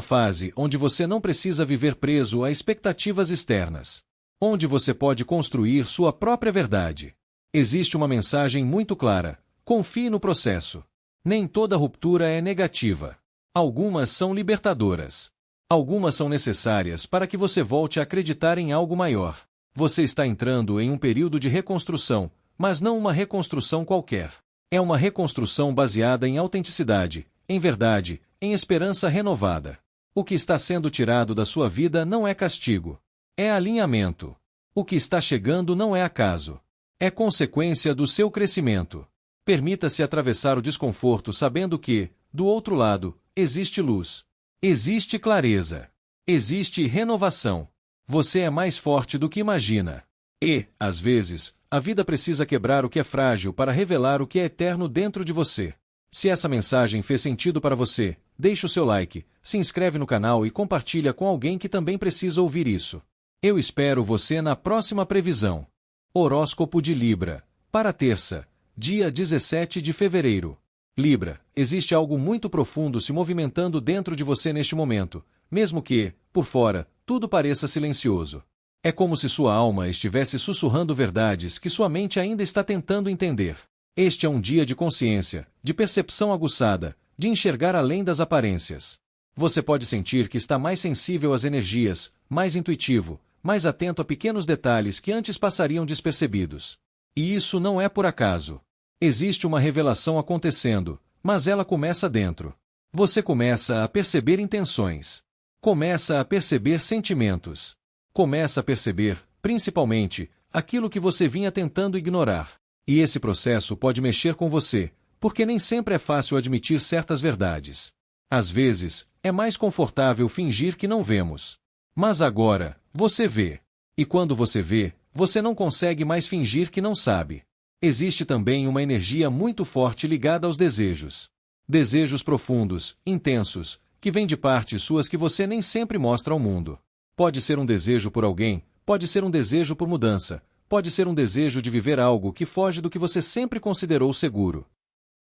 fase onde você não precisa viver preso a expectativas externas. Onde você pode construir sua própria verdade. Existe uma mensagem muito clara: confie no processo. Nem toda ruptura é negativa. Algumas são libertadoras. Algumas são necessárias para que você volte a acreditar em algo maior. Você está entrando em um período de reconstrução, mas não uma reconstrução qualquer. É uma reconstrução baseada em autenticidade, em verdade, em esperança renovada. O que está sendo tirado da sua vida não é castigo. É alinhamento. O que está chegando não é acaso. É consequência do seu crescimento. Permita-se atravessar o desconforto sabendo que, do outro lado, existe luz. Existe clareza. Existe renovação. Você é mais forte do que imagina. E, às vezes, a vida precisa quebrar o que é frágil para revelar o que é eterno dentro de você. Se essa mensagem fez sentido para você, deixe o seu like, se inscreve no canal e compartilha com alguém que também precisa ouvir isso. Eu espero você na próxima previsão. Horóscopo de Libra. Para terça, dia 17 de fevereiro. Libra, existe algo muito profundo se movimentando dentro de você neste momento, mesmo que, por fora, tudo pareça silencioso. É como se sua alma estivesse sussurrando verdades que sua mente ainda está tentando entender. Este é um dia de consciência, de percepção aguçada, de enxergar além das aparências. Você pode sentir que está mais sensível às energias, mais intuitivo, mais atento a pequenos detalhes que antes passariam despercebidos. E isso não é por acaso. Existe uma revelação acontecendo, mas ela começa dentro. Você começa a perceber intenções. Começa a perceber sentimentos. Começa a perceber, principalmente, aquilo que você vinha tentando ignorar. E esse processo pode mexer com você, porque nem sempre é fácil admitir certas verdades. Às vezes, é mais confortável fingir que não vemos. Mas agora, você vê. E quando você vê, você não consegue mais fingir que não sabe. Existe também uma energia muito forte ligada aos desejos. Desejos profundos, intensos, que vêm de partes suas que você nem sempre mostra ao mundo. Pode ser um desejo por alguém, pode ser um desejo por mudança, pode ser um desejo de viver algo que foge do que você sempre considerou seguro.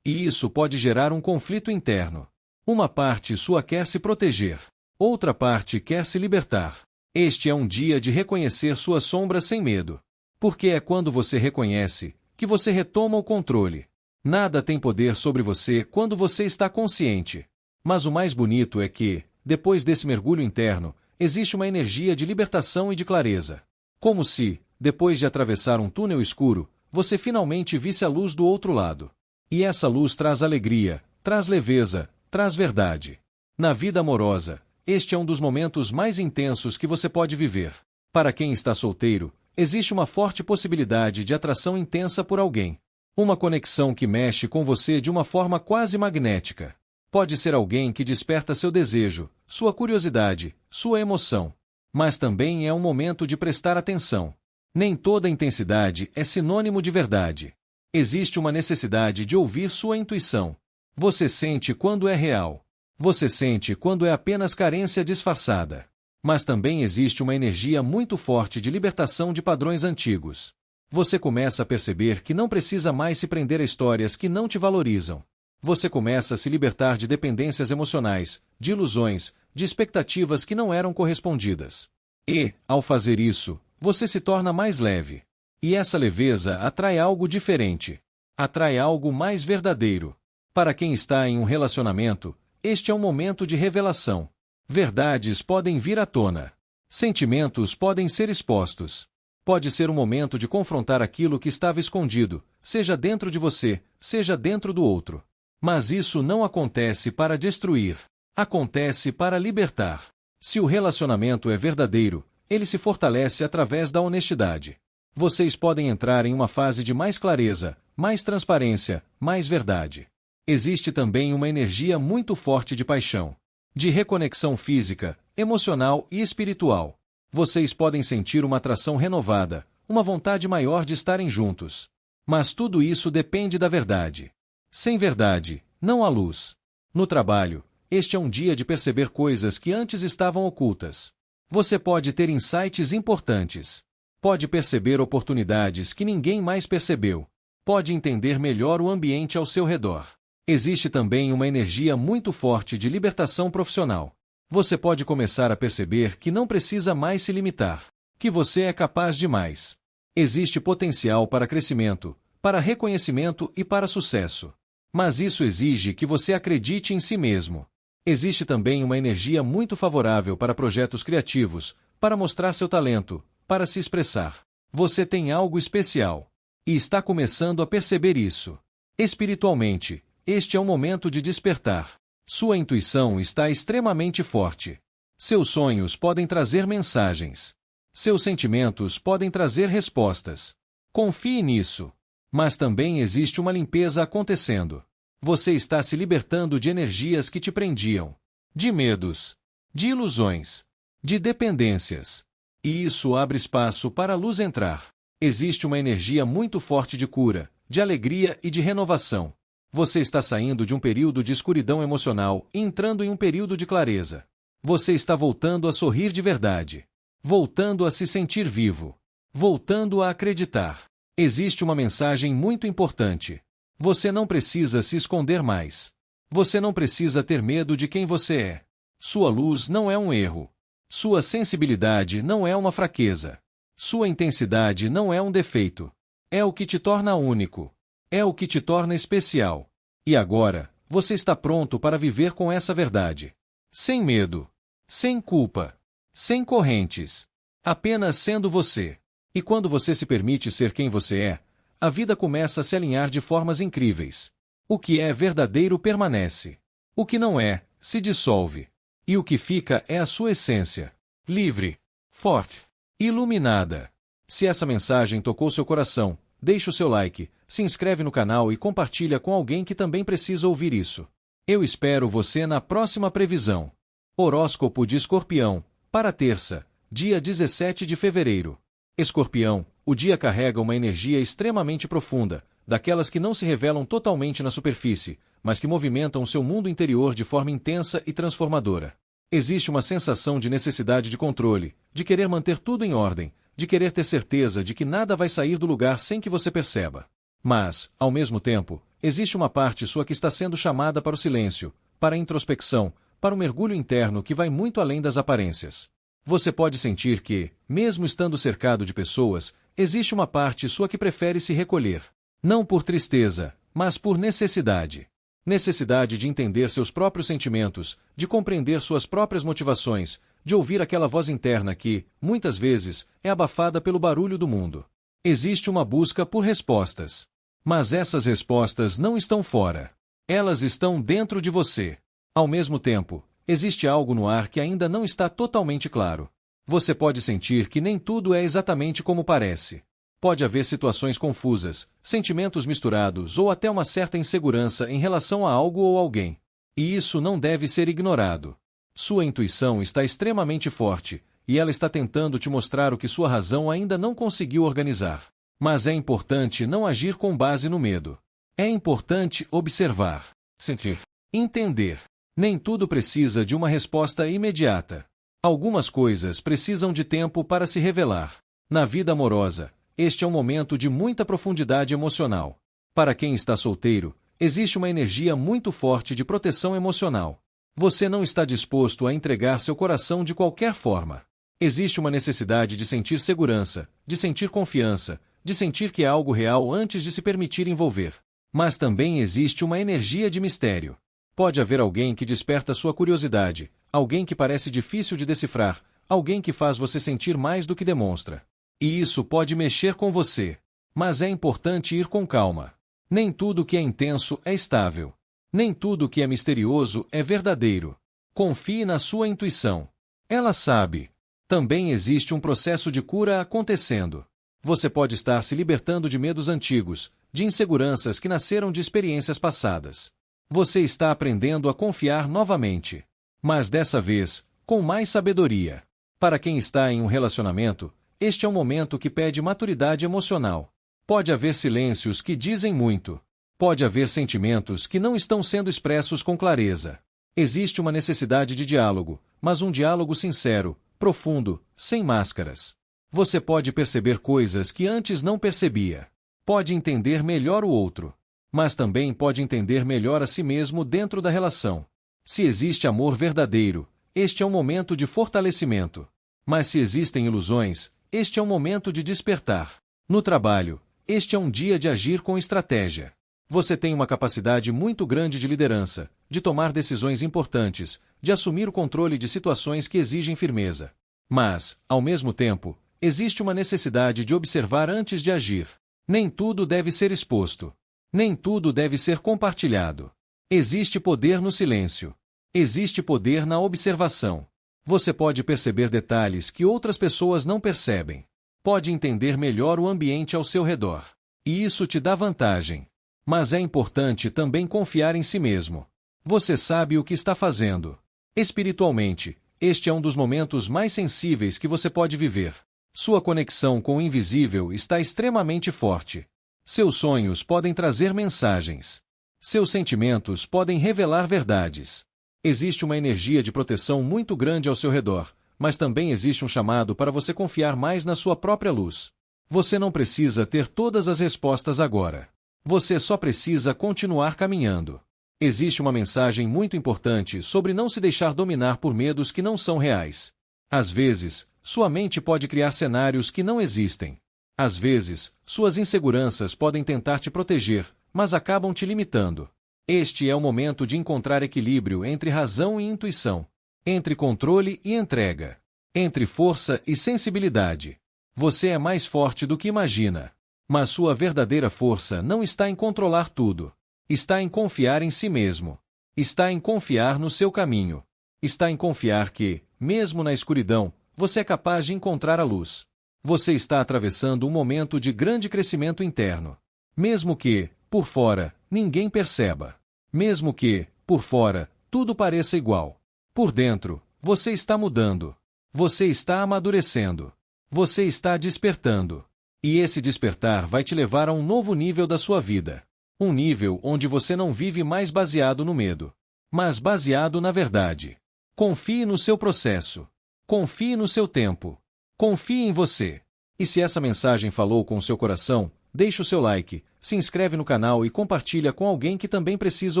E isso pode gerar um conflito interno. Uma parte sua quer se proteger, outra parte quer se libertar. Este é um dia de reconhecer suas sombras sem medo. Porque é quando você reconhece que você retoma o controle. Nada tem poder sobre você quando você está consciente. Mas o mais bonito é que, depois desse mergulho interno, existe uma energia de libertação e de clareza. Como se, depois de atravessar um túnel escuro, você finalmente visse a luz do outro lado. E essa luz traz alegria, traz leveza, traz verdade. Na vida amorosa, este é um dos momentos mais intensos que você pode viver. Para quem está solteiro, existe uma forte possibilidade de atração intensa por alguém. Uma conexão que mexe com você de uma forma quase magnética. Pode ser alguém que desperta seu desejo, sua curiosidade, sua emoção. Mas também é um momento de prestar atenção. Nem toda intensidade é sinônimo de verdade. Existe uma necessidade de ouvir sua intuição. Você sente quando é real. Você sente quando é apenas carência disfarçada. Mas também existe uma energia muito forte de libertação de padrões antigos. Você começa a perceber que não precisa mais se prender a histórias que não te valorizam. Você começa a se libertar de dependências emocionais, de ilusões, de expectativas que não eram correspondidas. E, ao fazer isso, você se torna mais leve. E essa leveza atrai algo diferente. Atrai algo mais verdadeiro. Para quem está em um relacionamento, este é um momento de revelação. Verdades podem vir à tona. Sentimentos podem ser expostos. Pode ser um momento de confrontar aquilo que estava escondido, seja dentro de você, seja dentro do outro. Mas isso não acontece para destruir. Acontece para libertar. Se o relacionamento é verdadeiro, ele se fortalece através da honestidade. Vocês podem entrar em uma fase de mais clareza, mais transparência, mais verdade. Existe também uma energia muito forte de paixão, de reconexão física, emocional e espiritual. Vocês podem sentir uma atração renovada, uma vontade maior de estarem juntos. Mas tudo isso depende da verdade. Sem verdade, não há luz. No trabalho, este é um dia de perceber coisas que antes estavam ocultas. Você pode ter insights importantes. Pode perceber oportunidades que ninguém mais percebeu. Pode entender melhor o ambiente ao seu redor. Existe também uma energia muito forte de libertação profissional. Você pode começar a perceber que não precisa mais se limitar, que você é capaz de mais. Existe potencial para crescimento, para reconhecimento e para sucesso. Mas isso exige que você acredite em si mesmo. Existe também uma energia muito favorável para projetos criativos, para mostrar seu talento, para se expressar. Você tem algo especial. E está começando a perceber isso. Espiritualmente, este é um momento de despertar. Sua intuição está extremamente forte. Seus sonhos podem trazer mensagens. Seus sentimentos podem trazer respostas. Confie nisso. Mas também existe uma limpeza acontecendo. Você está se libertando de energias que te prendiam, de medos, de ilusões, de dependências. E isso abre espaço para a luz entrar. Existe uma energia muito forte de cura, de alegria e de renovação. Você está saindo de um período de escuridão emocional e entrando em um período de clareza. Você está voltando a sorrir de verdade. Voltando a se sentir vivo. Voltando a acreditar. Existe uma mensagem muito importante. Você não precisa se esconder mais. Você não precisa ter medo de quem você é. Sua luz não é um erro. Sua sensibilidade não é uma fraqueza. Sua intensidade não é um defeito. É o que te torna único. É o que te torna especial. E agora, você está pronto para viver com essa verdade. Sem medo. Sem culpa. Sem correntes. Apenas sendo você. E quando você se permite ser quem você é, a vida começa a se alinhar de formas incríveis. O que é verdadeiro permanece. O que não é, se dissolve. E o que fica é a sua essência. Livre. Forte. Iluminada. Se essa mensagem tocou seu coração, deixe o seu like, se inscreve no canal e compartilha com alguém que também precisa ouvir isso. Eu espero você na próxima previsão. Horóscopo de Escorpião, para terça, dia 17 de fevereiro. Escorpião, o dia carrega uma energia extremamente profunda, daquelas que não se revelam totalmente na superfície, mas que movimentam seu mundo interior de forma intensa e transformadora. Existe uma sensação de necessidade de controle, de querer manter tudo em ordem, de querer ter certeza de que nada vai sair do lugar sem que você perceba. Mas, ao mesmo tempo, existe uma parte sua que está sendo chamada para o silêncio, para a introspecção, para um mergulho interno que vai muito além das aparências. Você pode sentir que, mesmo estando cercado de pessoas, existe uma parte sua que prefere se recolher. Não por tristeza, mas por necessidade. Necessidade de entender seus próprios sentimentos, de compreender suas próprias motivações, de ouvir aquela voz interna que, muitas vezes, é abafada pelo barulho do mundo. Existe uma busca por respostas. Mas essas respostas não estão fora. Elas estão dentro de você. Ao mesmo tempo, existe algo no ar que ainda não está totalmente claro. Você pode sentir que nem tudo é exatamente como parece. Pode haver situações confusas, sentimentos misturados ou até uma certa insegurança em relação a algo ou alguém. E isso não deve ser ignorado. Sua intuição está extremamente forte, e ela está tentando te mostrar o que sua razão ainda não conseguiu organizar. Mas é importante não agir com base no medo. É importante observar, sentir, entender. Nem tudo precisa de uma resposta imediata. Algumas coisas precisam de tempo para se revelar. Na vida amorosa, este é um momento de muita profundidade emocional. Para quem está solteiro, existe uma energia muito forte de proteção emocional. Você não está disposto a entregar seu coração de qualquer forma. Existe uma necessidade de sentir segurança, de sentir confiança, de sentir que é algo real antes de se permitir envolver. Mas também existe uma energia de mistério. Pode haver alguém que desperta sua curiosidade, alguém que parece difícil de decifrar, alguém que faz você sentir mais do que demonstra. E isso pode mexer com você. Mas é importante ir com calma. Nem tudo que é intenso é estável. Nem tudo que é misterioso é verdadeiro. Confie na sua intuição. Ela sabe. Também existe um processo de cura acontecendo. Você pode estar se libertando de medos antigos, de inseguranças que nasceram de experiências passadas. Você está aprendendo a confiar novamente. Mas dessa vez, com mais sabedoria. Para quem está em um relacionamento, este é um momento que pede maturidade emocional. Pode haver silêncios que dizem muito. Pode haver sentimentos que não estão sendo expressos com clareza. Existe uma necessidade de diálogo, mas um diálogo sincero, profundo, sem máscaras. Você pode perceber coisas que antes não percebia. Pode entender melhor o outro. Mas também pode entender melhor a si mesmo dentro da relação. Se existe amor verdadeiro, este é um momento de fortalecimento. Mas se existem ilusões, este é um momento de despertar. No trabalho, este é um dia de agir com estratégia. Você tem uma capacidade muito grande de liderança, de tomar decisões importantes, de assumir o controle de situações que exigem firmeza. Mas, ao mesmo tempo, existe uma necessidade de observar antes de agir. Nem tudo deve ser exposto. Nem tudo deve ser compartilhado. Existe poder no silêncio. Existe poder na observação. Você pode perceber detalhes que outras pessoas não percebem. Pode entender melhor o ambiente ao seu redor. E isso te dá vantagem. Mas é importante também confiar em si mesmo. Você sabe o que está fazendo. Espiritualmente, este é um dos momentos mais sensíveis que você pode viver. Sua conexão com o invisível está extremamente forte. Seus sonhos podem trazer mensagens. Seus sentimentos podem revelar verdades. Existe uma energia de proteção muito grande ao seu redor, mas também existe um chamado para você confiar mais na sua própria luz. Você não precisa ter todas as respostas agora. Você só precisa continuar caminhando. Existe uma mensagem muito importante sobre não se deixar dominar por medos que não são reais. Às vezes, sua mente pode criar cenários que não existem. Às vezes, suas inseguranças podem tentar te proteger, mas acabam te limitando. Este é o momento de encontrar equilíbrio entre razão e intuição, entre controle e entrega, entre força e sensibilidade. Você é mais forte do que imagina, mas sua verdadeira força não está em controlar tudo. Está em confiar em si mesmo. Está em confiar no seu caminho. Está em confiar que, mesmo na escuridão, você é capaz de encontrar a luz. Você está atravessando um momento de grande crescimento interno. Mesmo que, por fora, ninguém perceba. Mesmo que, por fora, tudo pareça igual. Por dentro, você está mudando. Você está amadurecendo. Você está despertando. E esse despertar vai te levar a um novo nível da sua vida. Um nível onde você não vive mais baseado no medo, mas baseado na verdade. Confie no seu processo. Confie no seu tempo. Confie em você. E se essa mensagem falou com o seu coração, deixe o seu like, se inscreve no canal e compartilha com alguém que também precisa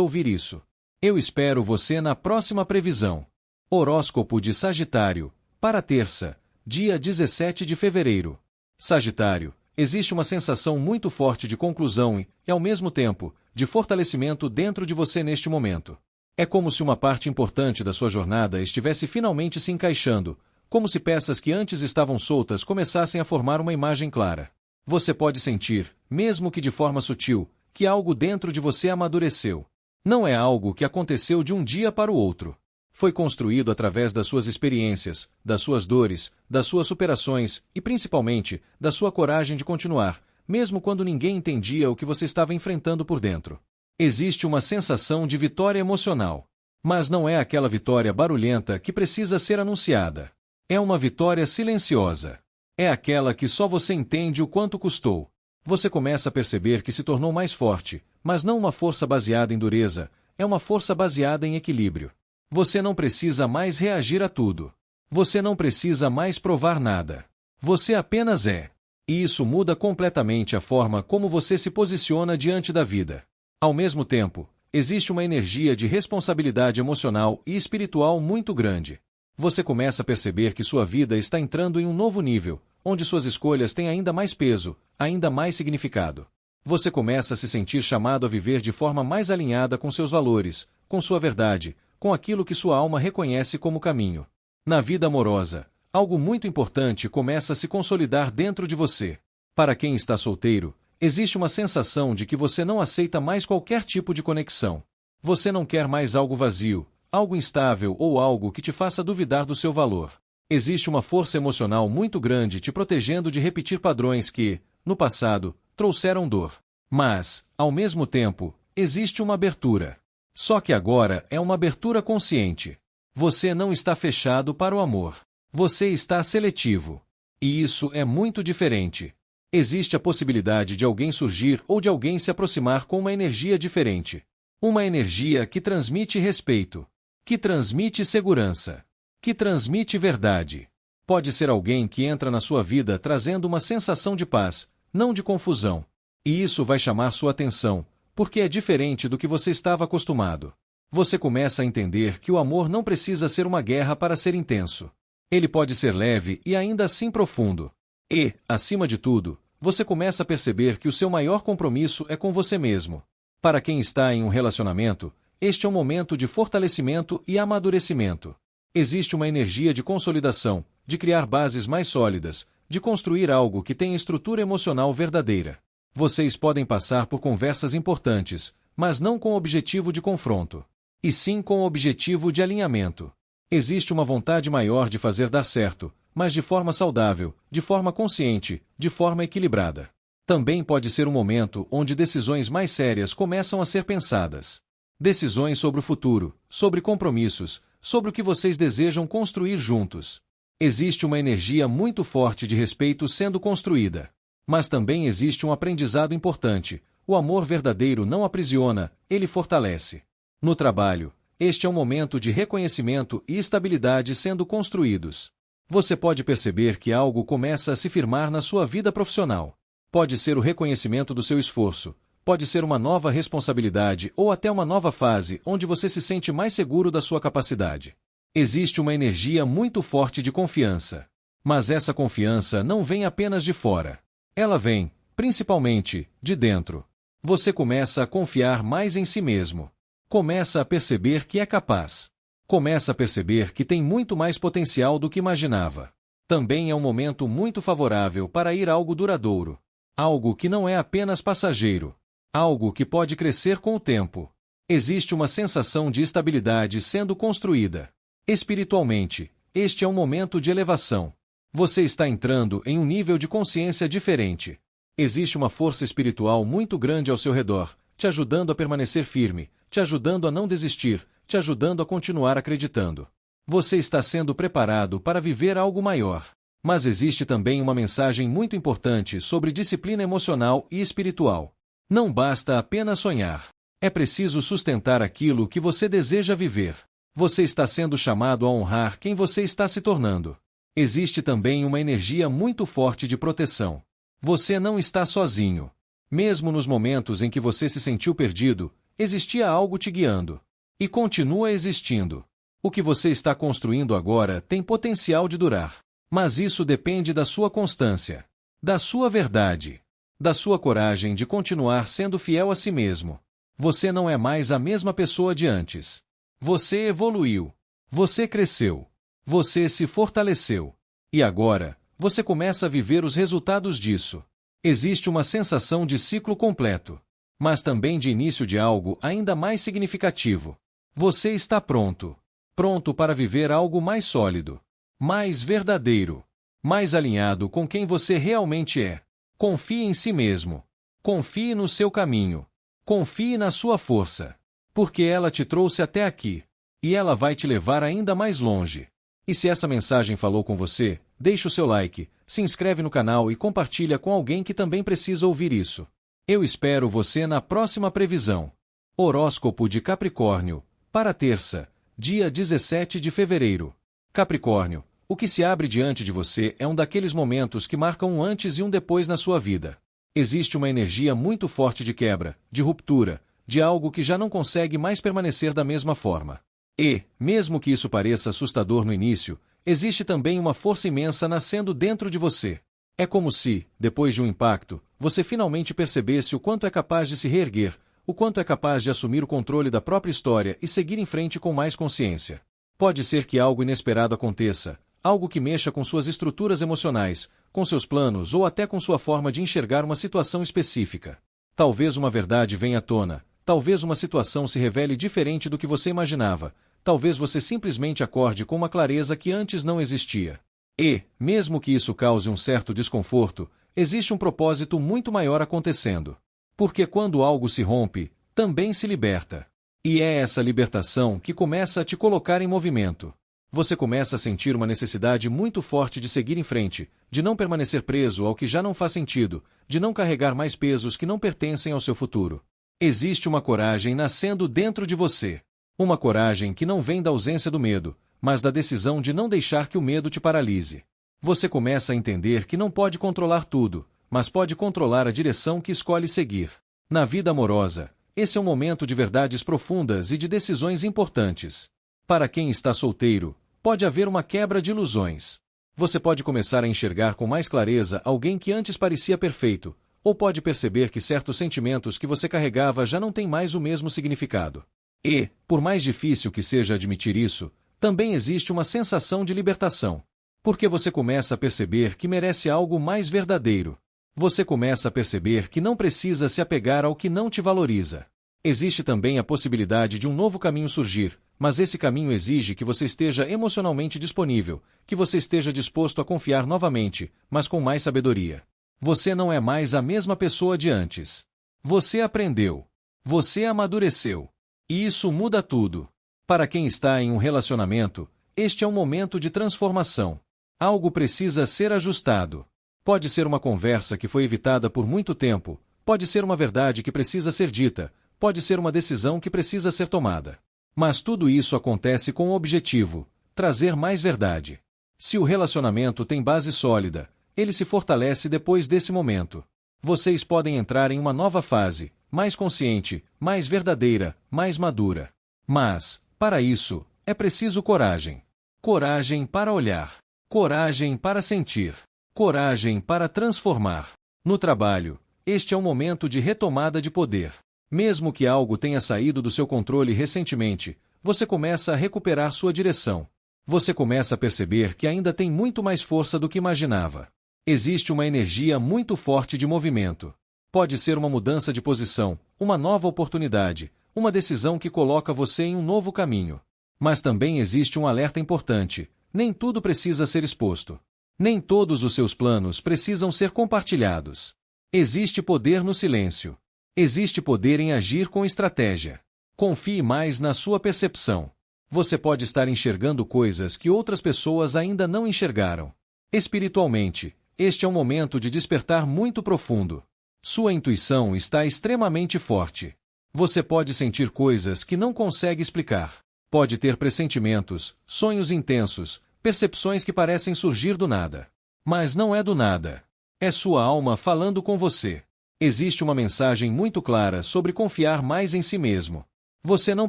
ouvir isso. Eu espero você na próxima previsão. Horóscopo de Sagitário, para terça, dia 17 de fevereiro. Sagitário, existe uma sensação muito forte de conclusão e, ao mesmo tempo, de fortalecimento dentro de você neste momento. É como se uma parte importante da sua jornada estivesse finalmente se encaixando, como se peças que antes estavam soltas começassem a formar uma imagem clara. Você pode sentir, mesmo que de forma sutil, que algo dentro de você amadureceu. Não é algo que aconteceu de um dia para o outro. Foi construído através das suas experiências, das suas dores, das suas superações e, principalmente, da sua coragem de continuar, mesmo quando ninguém entendia o que você estava enfrentando por dentro. Existe uma sensação de vitória emocional. Mas não é aquela vitória barulhenta que precisa ser anunciada. É uma vitória silenciosa. É aquela que só você entende o quanto custou. Você começa a perceber que se tornou mais forte, mas não uma força baseada em dureza, é uma força baseada em equilíbrio. Você não precisa mais reagir a tudo. Você não precisa mais provar nada. Você apenas é. E isso muda completamente a forma como você se posiciona diante da vida. Ao mesmo tempo, existe uma energia de responsabilidade emocional e espiritual muito grande. Você começa a perceber que sua vida está entrando em um novo nível, onde suas escolhas têm ainda mais peso, ainda mais significado. Você começa a se sentir chamado a viver de forma mais alinhada com seus valores, com sua verdade, com aquilo que sua alma reconhece como caminho. Na vida amorosa, algo muito importante começa a se consolidar dentro de você. Para quem está solteiro, existe uma sensação de que você não aceita mais qualquer tipo de conexão. Você não quer mais algo vazio, algo instável ou algo que te faça duvidar do seu valor. Existe uma força emocional muito grande te protegendo de repetir padrões que, no passado, trouxeram dor. Mas, ao mesmo tempo, existe uma abertura. Só que agora é uma abertura consciente. Você não está fechado para o amor. Você está seletivo. E isso é muito diferente. Existe a possibilidade de alguém surgir ou de alguém se aproximar com uma energia diferente. Uma energia que transmite respeito, que transmite segurança, que transmite verdade. Pode ser alguém que entra na sua vida trazendo uma sensação de paz, não de confusão. E isso vai chamar sua atenção, porque é diferente do que você estava acostumado. Você começa a entender que o amor não precisa ser uma guerra para ser intenso. Ele pode ser leve e ainda assim profundo. E, acima de tudo, você começa a perceber que o seu maior compromisso é com você mesmo. Para quem está em um relacionamento, este é um momento de fortalecimento e amadurecimento. Existe uma energia de consolidação, de criar bases mais sólidas, de construir algo que tenha estrutura emocional verdadeira. Vocês podem passar por conversas importantes, mas não com o objetivo de confronto, e sim com o objetivo de alinhamento. Existe uma vontade maior de fazer dar certo, mas de forma saudável, de forma consciente, de forma equilibrada. Também pode ser um momento onde decisões mais sérias começam a ser pensadas. Decisões sobre o futuro, sobre compromissos, sobre o que vocês desejam construir juntos. Existe uma energia muito forte de respeito sendo construída. Mas também existe um aprendizado importante. O amor verdadeiro não aprisiona, ele fortalece. No trabalho, este é um momento de reconhecimento e estabilidade sendo construídos. Você pode perceber que algo começa a se firmar na sua vida profissional. Pode ser o reconhecimento do seu esforço, pode ser uma nova responsabilidade ou até uma nova fase onde você se sente mais seguro da sua capacidade. Existe uma energia muito forte de confiança. Mas essa confiança não vem apenas de fora. Ela vem, principalmente, de dentro. Você começa a confiar mais em si mesmo. Começa a perceber que é capaz. Começa a perceber que tem muito mais potencial do que imaginava. Também é um momento muito favorável para ir a algo duradouro. Algo que não é apenas passageiro. Algo que pode crescer com o tempo. Existe uma sensação de estabilidade sendo construída. Espiritualmente, este é um momento de elevação. Você está entrando em um nível de consciência diferente. Existe uma força espiritual muito grande ao seu redor, te ajudando a permanecer firme, te ajudando a não desistir, te ajudando a continuar acreditando. Você está sendo preparado para viver algo maior. Mas existe também uma mensagem muito importante sobre disciplina emocional e espiritual. Não basta apenas sonhar. É preciso sustentar aquilo que você deseja viver. Você está sendo chamado a honrar quem você está se tornando. Existe também uma energia muito forte de proteção. Você não está sozinho. Mesmo nos momentos em que você se sentiu perdido, existia algo te guiando. E continua existindo. O que você está construindo agora tem potencial de durar. Mas isso depende da sua constância, da sua verdade, da sua coragem de continuar sendo fiel a si mesmo. Você não é mais a mesma pessoa de antes. Você evoluiu. Você cresceu. Você se fortaleceu. E agora, você começa a viver os resultados disso. Existe uma sensação de ciclo completo, mas também de início de algo ainda mais significativo. Você está pronto. Pronto para viver algo mais sólido, mais verdadeiro, mais alinhado com quem você realmente é. Confie em si mesmo. Confie no seu caminho. Confie na sua força. Porque ela te trouxe até aqui. E ela vai te levar ainda mais longe. E se essa mensagem falou com você, deixe o seu like, se inscreve no canal e compartilha com alguém que também precisa ouvir isso. Eu espero você na próxima previsão. Horóscopo de Capricórnio, para terça, dia 17 de fevereiro. Capricórnio, o que se abre diante de você é um daqueles momentos que marcam um antes e um depois na sua vida. Existe uma energia muito forte de quebra, de ruptura, de algo que já não consegue mais permanecer da mesma forma. E, mesmo que isso pareça assustador no início, existe também uma força imensa nascendo dentro de você. É como se, depois de um impacto, você finalmente percebesse o quanto é capaz de se reerguer, o quanto é capaz de assumir o controle da própria história e seguir em frente com mais consciência. Pode ser que algo inesperado aconteça, algo que mexa com suas estruturas emocionais, com seus planos ou até com sua forma de enxergar uma situação específica. Talvez uma verdade venha à tona, talvez uma situação se revele diferente do que você imaginava, talvez você simplesmente acorde com uma clareza que antes não existia. E, mesmo que isso cause um certo desconforto, existe um propósito muito maior acontecendo. Porque quando algo se rompe, também se liberta. E é essa libertação que começa a te colocar em movimento. Você começa a sentir uma necessidade muito forte de seguir em frente, de não permanecer preso ao que já não faz sentido, de não carregar mais pesos que não pertencem ao seu futuro. Existe uma coragem nascendo dentro de você. Uma coragem que não vem da ausência do medo, mas da decisão de não deixar que o medo te paralise. Você começa a entender que não pode controlar tudo, mas pode controlar a direção que escolhe seguir. Na vida amorosa, esse é um momento de verdades profundas e de decisões importantes. Para quem está solteiro, pode haver uma quebra de ilusões. Você pode começar a enxergar com mais clareza alguém que antes parecia perfeito, ou pode perceber que certos sentimentos que você carregava já não têm mais o mesmo significado. E, por mais difícil que seja admitir isso, também existe uma sensação de libertação. Porque você começa a perceber que merece algo mais verdadeiro. Você começa a perceber que não precisa se apegar ao que não te valoriza. Existe também a possibilidade de um novo caminho surgir, mas esse caminho exige que você esteja emocionalmente disponível, que você esteja disposto a confiar novamente, mas com mais sabedoria. Você não é mais a mesma pessoa de antes. Você aprendeu. Você amadureceu. E isso muda tudo. Para quem está em um relacionamento, este é um momento de transformação. Algo precisa ser ajustado. Pode ser uma conversa que foi evitada por muito tempo, pode ser uma verdade que precisa ser dita, pode ser uma decisão que precisa ser tomada. Mas tudo isso acontece com o objetivo: trazer mais verdade. Se o relacionamento tem base sólida, ele se fortalece depois desse momento. Vocês podem entrar em uma nova fase, mais consciente, mais verdadeira, mais madura. Mas, para isso, é preciso coragem. Coragem para olhar. Coragem para sentir. Coragem para transformar. No trabalho, este é um momento de retomada de poder. Mesmo que algo tenha saído do seu controle recentemente, você começa a recuperar sua direção. Você começa a perceber que ainda tem muito mais força do que imaginava. Existe uma energia muito forte de movimento. Pode ser uma mudança de posição, uma nova oportunidade, uma decisão que coloca você em um novo caminho. Mas também existe um alerta importante: nem tudo precisa ser exposto. Nem todos os seus planos precisam ser compartilhados. Existe poder no silêncio. Existe poder em agir com estratégia. Confie mais na sua percepção. Você pode estar enxergando coisas que outras pessoas ainda não enxergaram. Espiritualmente, este é um momento de despertar muito profundo. Sua intuição está extremamente forte. Você pode sentir coisas que não consegue explicar. Pode ter pressentimentos, sonhos intensos, percepções que parecem surgir do nada. Mas não é do nada. É sua alma falando com você. Existe uma mensagem muito clara sobre confiar mais em si mesmo. Você não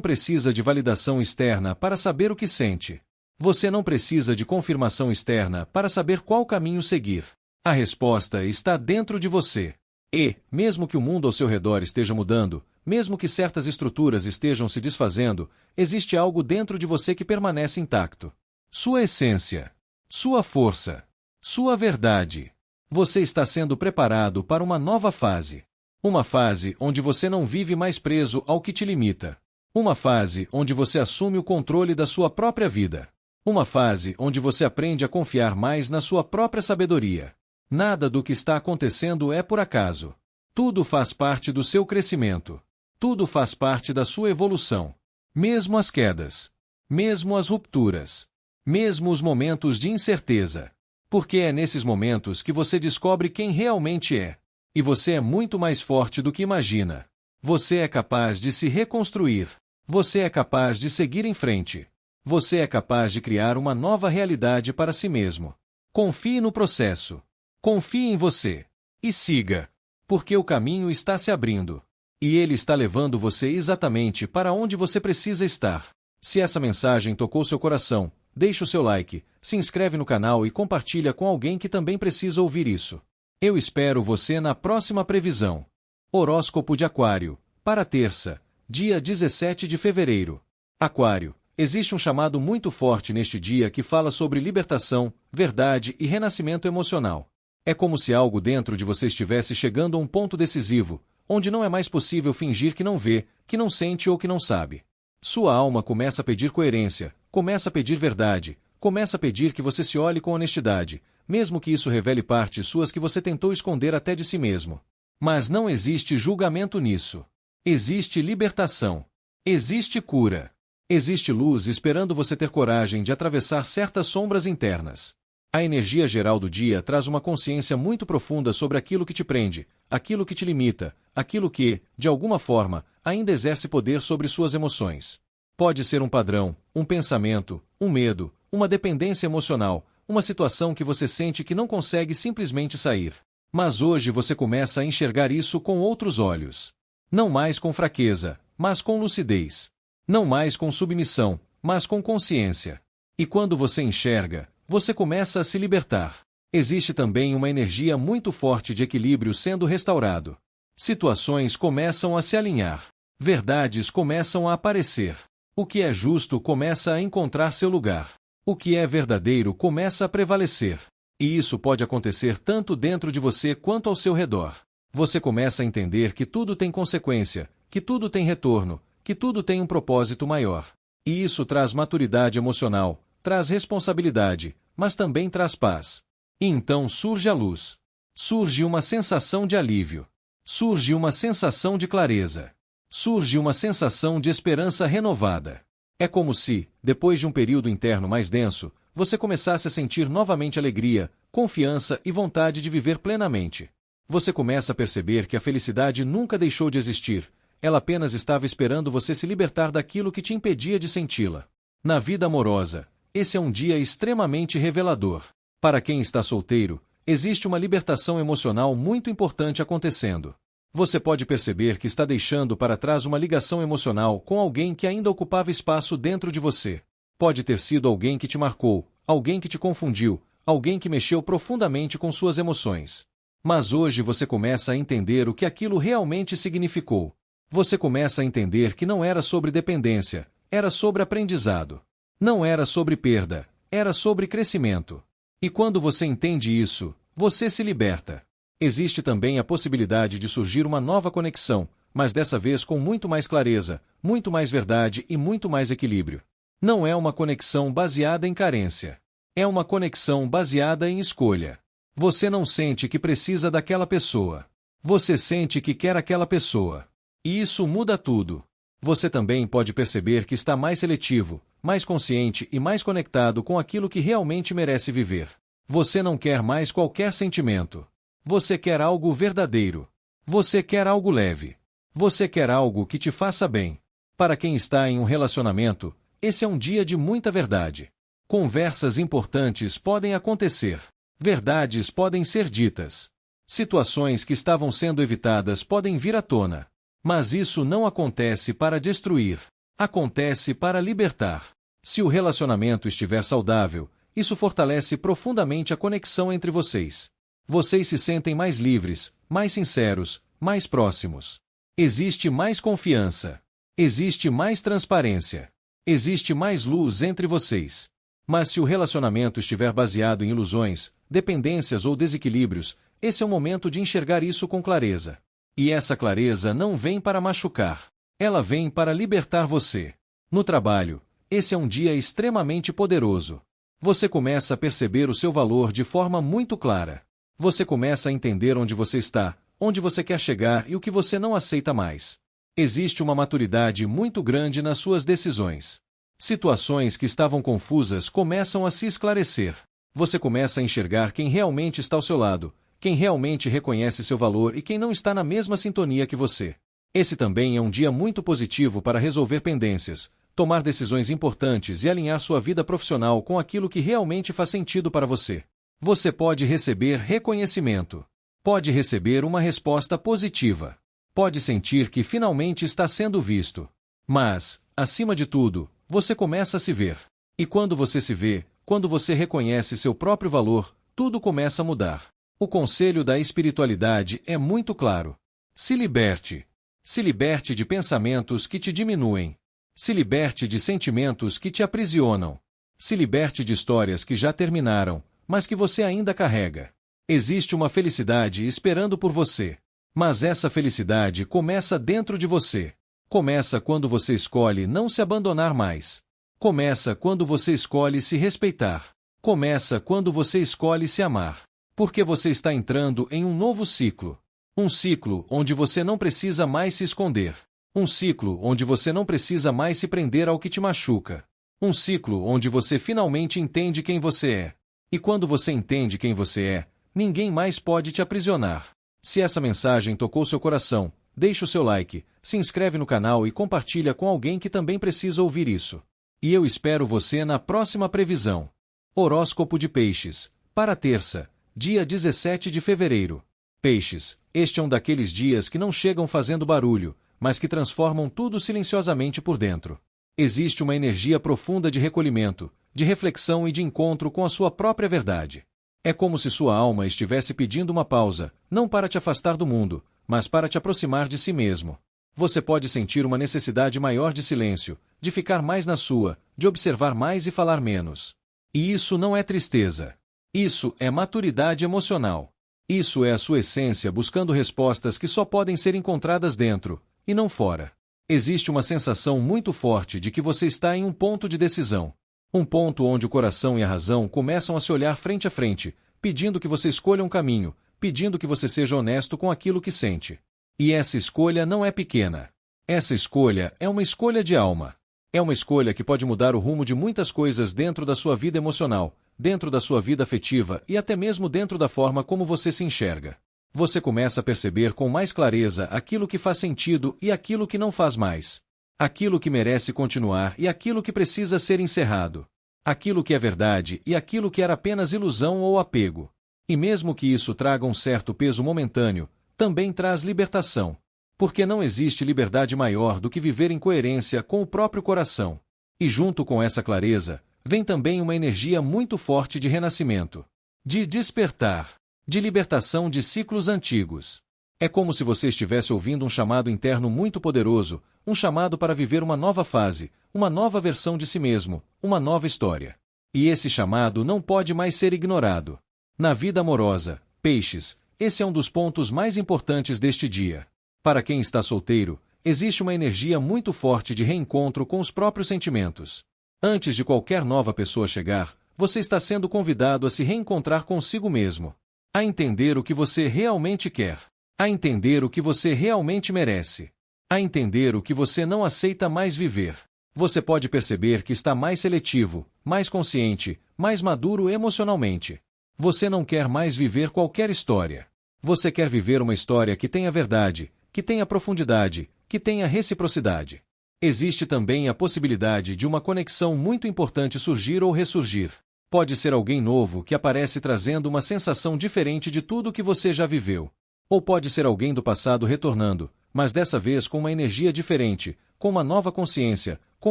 precisa de validação externa para saber o que sente. Você não precisa de confirmação externa para saber qual caminho seguir. A resposta está dentro de você. E, mesmo que o mundo ao seu redor esteja mudando, mesmo que certas estruturas estejam se desfazendo, existe algo dentro de você que permanece intacto. Sua essência. Sua força. Sua verdade. Você está sendo preparado para uma nova fase. Uma fase onde você não vive mais preso ao que te limita. Uma fase onde você assume o controle da sua própria vida. Uma fase onde você aprende a confiar mais na sua própria sabedoria. Nada do que está acontecendo é por acaso. Tudo faz parte do seu crescimento. Tudo faz parte da sua evolução. Mesmo as quedas. Mesmo as rupturas. Mesmo os momentos de incerteza. Porque é nesses momentos que você descobre quem realmente é. E você é muito mais forte do que imagina. Você é capaz de se reconstruir. Você é capaz de seguir em frente. Você é capaz de criar uma nova realidade para si mesmo. Confie no processo. Confie em você. E siga. Porque o caminho está se abrindo. E ele está levando você exatamente para onde você precisa estar. Se essa mensagem tocou seu coração, deixe o seu like, se inscreve no canal e compartilha com alguém que também precisa ouvir isso. Eu espero você na próxima previsão. Horóscopo de Aquário, para terça, dia 17 de fevereiro. Aquário, existe um chamado muito forte neste dia que fala sobre libertação, verdade e renascimento emocional. É como se algo dentro de você estivesse chegando a um ponto decisivo, onde não é mais possível fingir que não vê, que não sente ou que não sabe. Sua alma começa a pedir coerência, começa a pedir verdade, começa a pedir que você se olhe com honestidade, mesmo que isso revele partes suas que você tentou esconder até de si mesmo. Mas não existe julgamento nisso. Existe libertação. Existe cura. Existe luz esperando você ter coragem de atravessar certas sombras internas. A energia geral do dia traz uma consciência muito profunda sobre aquilo que te prende, aquilo que te limita, aquilo que, de alguma forma, ainda exerce poder sobre suas emoções. Pode ser um padrão, um pensamento, um medo, uma dependência emocional, uma situação que você sente que não consegue simplesmente sair. Mas hoje você começa a enxergar isso com outros olhos. Não mais com fraqueza, mas com lucidez. Não mais com submissão, mas com consciência. E quando você enxerga, você começa a se libertar. Existe também uma energia muito forte de equilíbrio sendo restaurado. Situações começam a se alinhar. Verdades começam a aparecer. O que é justo começa a encontrar seu lugar. O que é verdadeiro começa a prevalecer. E isso pode acontecer tanto dentro de você quanto ao seu redor. Você começa a entender que tudo tem consequência, que tudo tem retorno, que tudo tem um propósito maior. E isso traz maturidade emocional, traz responsabilidade, mas também traz paz. E então surge a luz. Surge uma sensação de alívio. Surge uma sensação de clareza. Surge uma sensação de esperança renovada. É como se, depois de um período interno mais denso, você começasse a sentir novamente alegria, confiança e vontade de viver plenamente. Você começa a perceber que a felicidade nunca deixou de existir, ela apenas estava esperando você se libertar daquilo que te impedia de senti-la. Na vida amorosa, esse é um dia extremamente revelador. Para quem está solteiro, existe uma libertação emocional muito importante acontecendo. Você pode perceber que está deixando para trás uma ligação emocional com alguém que ainda ocupava espaço dentro de você. Pode ter sido alguém que te marcou, alguém que te confundiu, alguém que mexeu profundamente com suas emoções. Mas hoje você começa a entender o que aquilo realmente significou. Você começa a entender que não era sobre dependência, era sobre aprendizado. Não era sobre perda, era sobre crescimento. E quando você entende isso, você se liberta. Existe também a possibilidade de surgir uma nova conexão, mas dessa vez com muito mais clareza, muito mais verdade e muito mais equilíbrio. Não é uma conexão baseada em carência. É uma conexão baseada em escolha. Você não sente que precisa daquela pessoa. Você sente que quer aquela pessoa. E isso muda tudo. Você também pode perceber que está mais seletivo, mais consciente e mais conectado com aquilo que realmente merece viver. Você não quer mais qualquer sentimento. Você quer algo verdadeiro. Você quer algo leve. Você quer algo que te faça bem. Para quem está em um relacionamento, esse é um dia de muita verdade. Conversas importantes podem acontecer. Verdades podem ser ditas. Situações que estavam sendo evitadas podem vir à tona. Mas isso não acontece para destruir. Acontece para libertar. Se o relacionamento estiver saudável, isso fortalece profundamente a conexão entre vocês. Vocês se sentem mais livres, mais sinceros, mais próximos. Existe mais confiança. Existe mais transparência. Existe mais luz entre vocês. Mas se o relacionamento estiver baseado em ilusões, dependências ou desequilíbrios, esse é o momento de enxergar isso com clareza. E essa clareza não vem para machucar. Ela vem para libertar você. No trabalho, esse é um dia extremamente poderoso. Você começa a perceber o seu valor de forma muito clara. Você começa a entender onde você está, onde você quer chegar e o que você não aceita mais. Existe uma maturidade muito grande nas suas decisões. Situações que estavam confusas começam a se esclarecer. Você começa a enxergar quem realmente está ao seu lado, quem realmente reconhece seu valor e quem não está na mesma sintonia que você. Esse também é um dia muito positivo para resolver pendências, tomar decisões importantes e alinhar sua vida profissional com aquilo que realmente faz sentido para você. Você pode receber reconhecimento. Pode receber uma resposta positiva. Pode sentir que finalmente está sendo visto. Mas, acima de tudo, você começa a se ver. E quando você se vê, quando você reconhece seu próprio valor, tudo começa a mudar. O conselho da espiritualidade é muito claro. Se liberte. Se liberte de pensamentos que te diminuem. Se liberte de sentimentos que te aprisionam. Se liberte de histórias que já terminaram, mas que você ainda carrega. Existe uma felicidade esperando por você. Mas essa felicidade começa dentro de você. Começa quando você escolhe não se abandonar mais. Começa quando você escolhe se respeitar. Começa quando você escolhe se amar. Porque você está entrando em um novo ciclo. Um ciclo onde você não precisa mais se esconder. Um ciclo onde você não precisa mais se prender ao que te machuca. Um ciclo onde você finalmente entende quem você é. E quando você entende quem você é, ninguém mais pode te aprisionar. Se essa mensagem tocou seu coração, deixe o seu like, se inscreve no canal e compartilha com alguém que também precisa ouvir isso. E eu espero você na próxima previsão. Horóscopo de Peixes, para terça, dia 17 de fevereiro. Peixes, este é um daqueles dias que não chegam fazendo barulho, mas que transformam tudo silenciosamente por dentro. Existe uma energia profunda de recolhimento, de reflexão e de encontro com a sua própria verdade. É como se sua alma estivesse pedindo uma pausa, não para te afastar do mundo, mas para te aproximar de si mesmo. Você pode sentir uma necessidade maior de silêncio, de ficar mais na sua, de observar mais e falar menos. E isso não é tristeza. Isso é maturidade emocional. Isso é a sua essência buscando respostas que só podem ser encontradas dentro, e não fora. Existe uma sensação muito forte de que você está em um ponto de decisão. Um ponto onde o coração e a razão começam a se olhar frente a frente, pedindo que você escolha um caminho, pedindo que você seja honesto com aquilo que sente. E essa escolha não é pequena. Essa escolha é uma escolha de alma. É uma escolha que pode mudar o rumo de muitas coisas dentro da sua vida emocional, dentro da sua vida afetiva e até mesmo dentro da forma como você se enxerga. Você começa a perceber com mais clareza aquilo que faz sentido e aquilo que não faz mais. Aquilo que merece continuar e aquilo que precisa ser encerrado. Aquilo que é verdade e aquilo que era apenas ilusão ou apego. E mesmo que isso traga um certo peso momentâneo, também traz libertação. Porque não existe liberdade maior do que viver em coerência com o próprio coração. E junto com essa clareza, vem também uma energia muito forte de renascimento. De despertar. de libertação de ciclos antigos. É como se você estivesse ouvindo um chamado interno muito poderoso, um chamado para viver uma nova fase, uma nova versão de si mesmo, uma nova história. E esse chamado não pode mais ser ignorado. Na vida amorosa, peixes, esse é um dos pontos mais importantes deste dia. Para quem está solteiro, existe uma energia muito forte de reencontro com os próprios sentimentos. Antes de qualquer nova pessoa chegar, você está sendo convidado a se reencontrar consigo mesmo, a entender o que você realmente quer, a entender o que você realmente merece, a entender o que você não aceita mais viver. Você pode perceber que está mais seletivo, mais consciente, mais maduro emocionalmente. Você não quer mais viver qualquer história. Você quer viver uma história que tenha verdade, que tenha profundidade, que tenha reciprocidade. Existe também a possibilidade de uma conexão muito importante surgir ou ressurgir. Pode ser alguém novo que aparece trazendo uma sensação diferente de tudo que você já viveu. Ou pode ser alguém do passado retornando, mas dessa vez com uma energia diferente, com uma nova consciência, com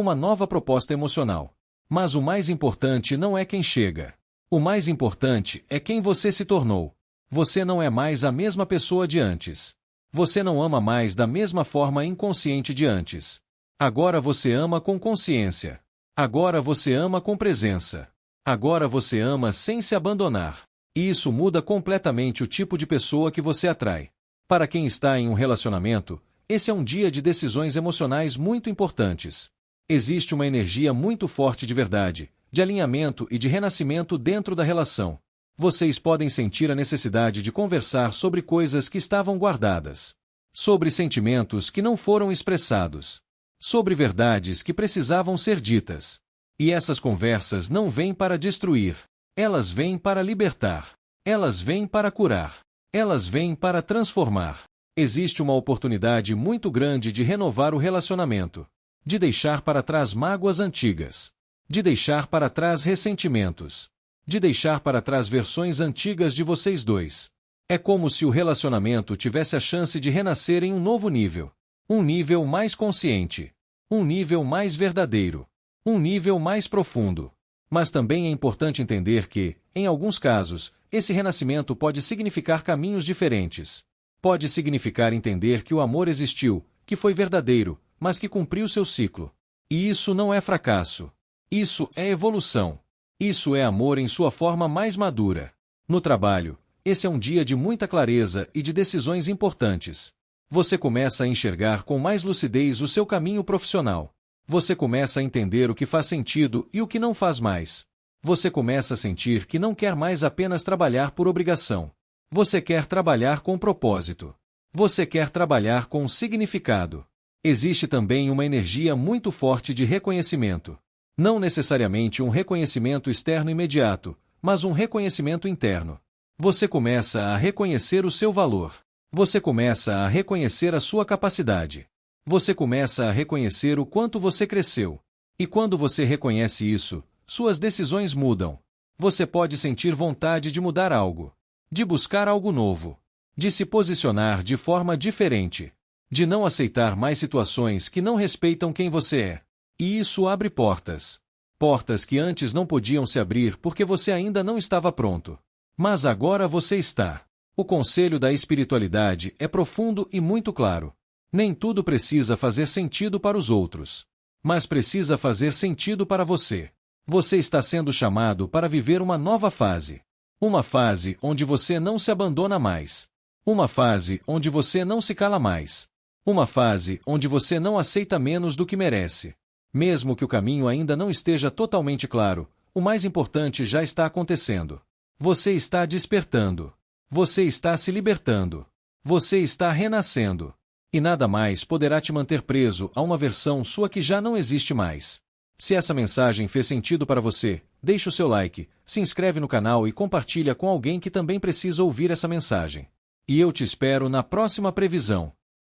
uma nova proposta emocional. Mas o mais importante não é quem chega. O mais importante é quem você se tornou. Você não é mais a mesma pessoa de antes. Você não ama mais da mesma forma inconsciente de antes. Agora você ama com consciência. Agora você ama com presença. Agora você ama sem se abandonar. E isso muda completamente o tipo de pessoa que você atrai. Para quem está em um relacionamento, esse é um dia de decisões emocionais muito importantes. Existe uma energia muito forte de verdade, de alinhamento e de renascimento dentro da relação. Vocês podem sentir a necessidade de conversar sobre coisas que estavam guardadas, sobre sentimentos que não foram expressados, sobre verdades que precisavam ser ditas. E essas conversas não vêm para destruir, elas vêm para libertar, elas vêm para curar, elas vêm para transformar. Existe uma oportunidade muito grande de renovar o relacionamento, de deixar para trás mágoas antigas, de deixar para trás ressentimentos, de deixar para trás versões antigas de vocês dois. É como se o relacionamento tivesse a chance de renascer em um novo nível. Um nível mais consciente. Um nível mais verdadeiro. Um nível mais profundo. Mas também é importante entender que, em alguns casos, esse renascimento pode significar caminhos diferentes. Pode significar entender que o amor existiu, que foi verdadeiro, mas que cumpriu seu ciclo. E isso não é fracasso. Isso é evolução. Isso é amor em sua forma mais madura. No trabalho, esse é um dia de muita clareza e de decisões importantes. Você começa a enxergar com mais lucidez o seu caminho profissional. Você começa a entender o que faz sentido e o que não faz mais. Você começa a sentir que não quer mais apenas trabalhar por obrigação. Você quer trabalhar com propósito. Você quer trabalhar com significado. Existe também uma energia muito forte de reconhecimento. Não necessariamente um reconhecimento externo imediato, mas um reconhecimento interno. Você começa a reconhecer o seu valor. Você começa a reconhecer a sua capacidade. Você começa a reconhecer o quanto você cresceu. E quando você reconhece isso, suas decisões mudam. Você pode sentir vontade de mudar algo, de buscar algo novo, de se posicionar de forma diferente, de não aceitar mais situações que não respeitam quem você é. E isso abre portas. Portas que antes não podiam se abrir porque você ainda não estava pronto. Mas agora você está. O conselho da espiritualidade é profundo e muito claro. Nem tudo precisa fazer sentido para os outros. Mas precisa fazer sentido para você. Você está sendo chamado para viver uma nova fase. Uma fase onde você não se abandona mais. Uma fase onde você não se cala mais. Uma fase onde você não aceita menos do que merece. Mesmo que o caminho ainda não esteja totalmente claro, o mais importante já está acontecendo. Você está despertando. Você está se libertando. Você está renascendo. E nada mais poderá te manter preso a uma versão sua que já não existe mais. Se essa mensagem fez sentido para você, deixe o seu like, se inscreve no canal e compartilha com alguém que também precisa ouvir essa mensagem. E eu te espero na próxima previsão.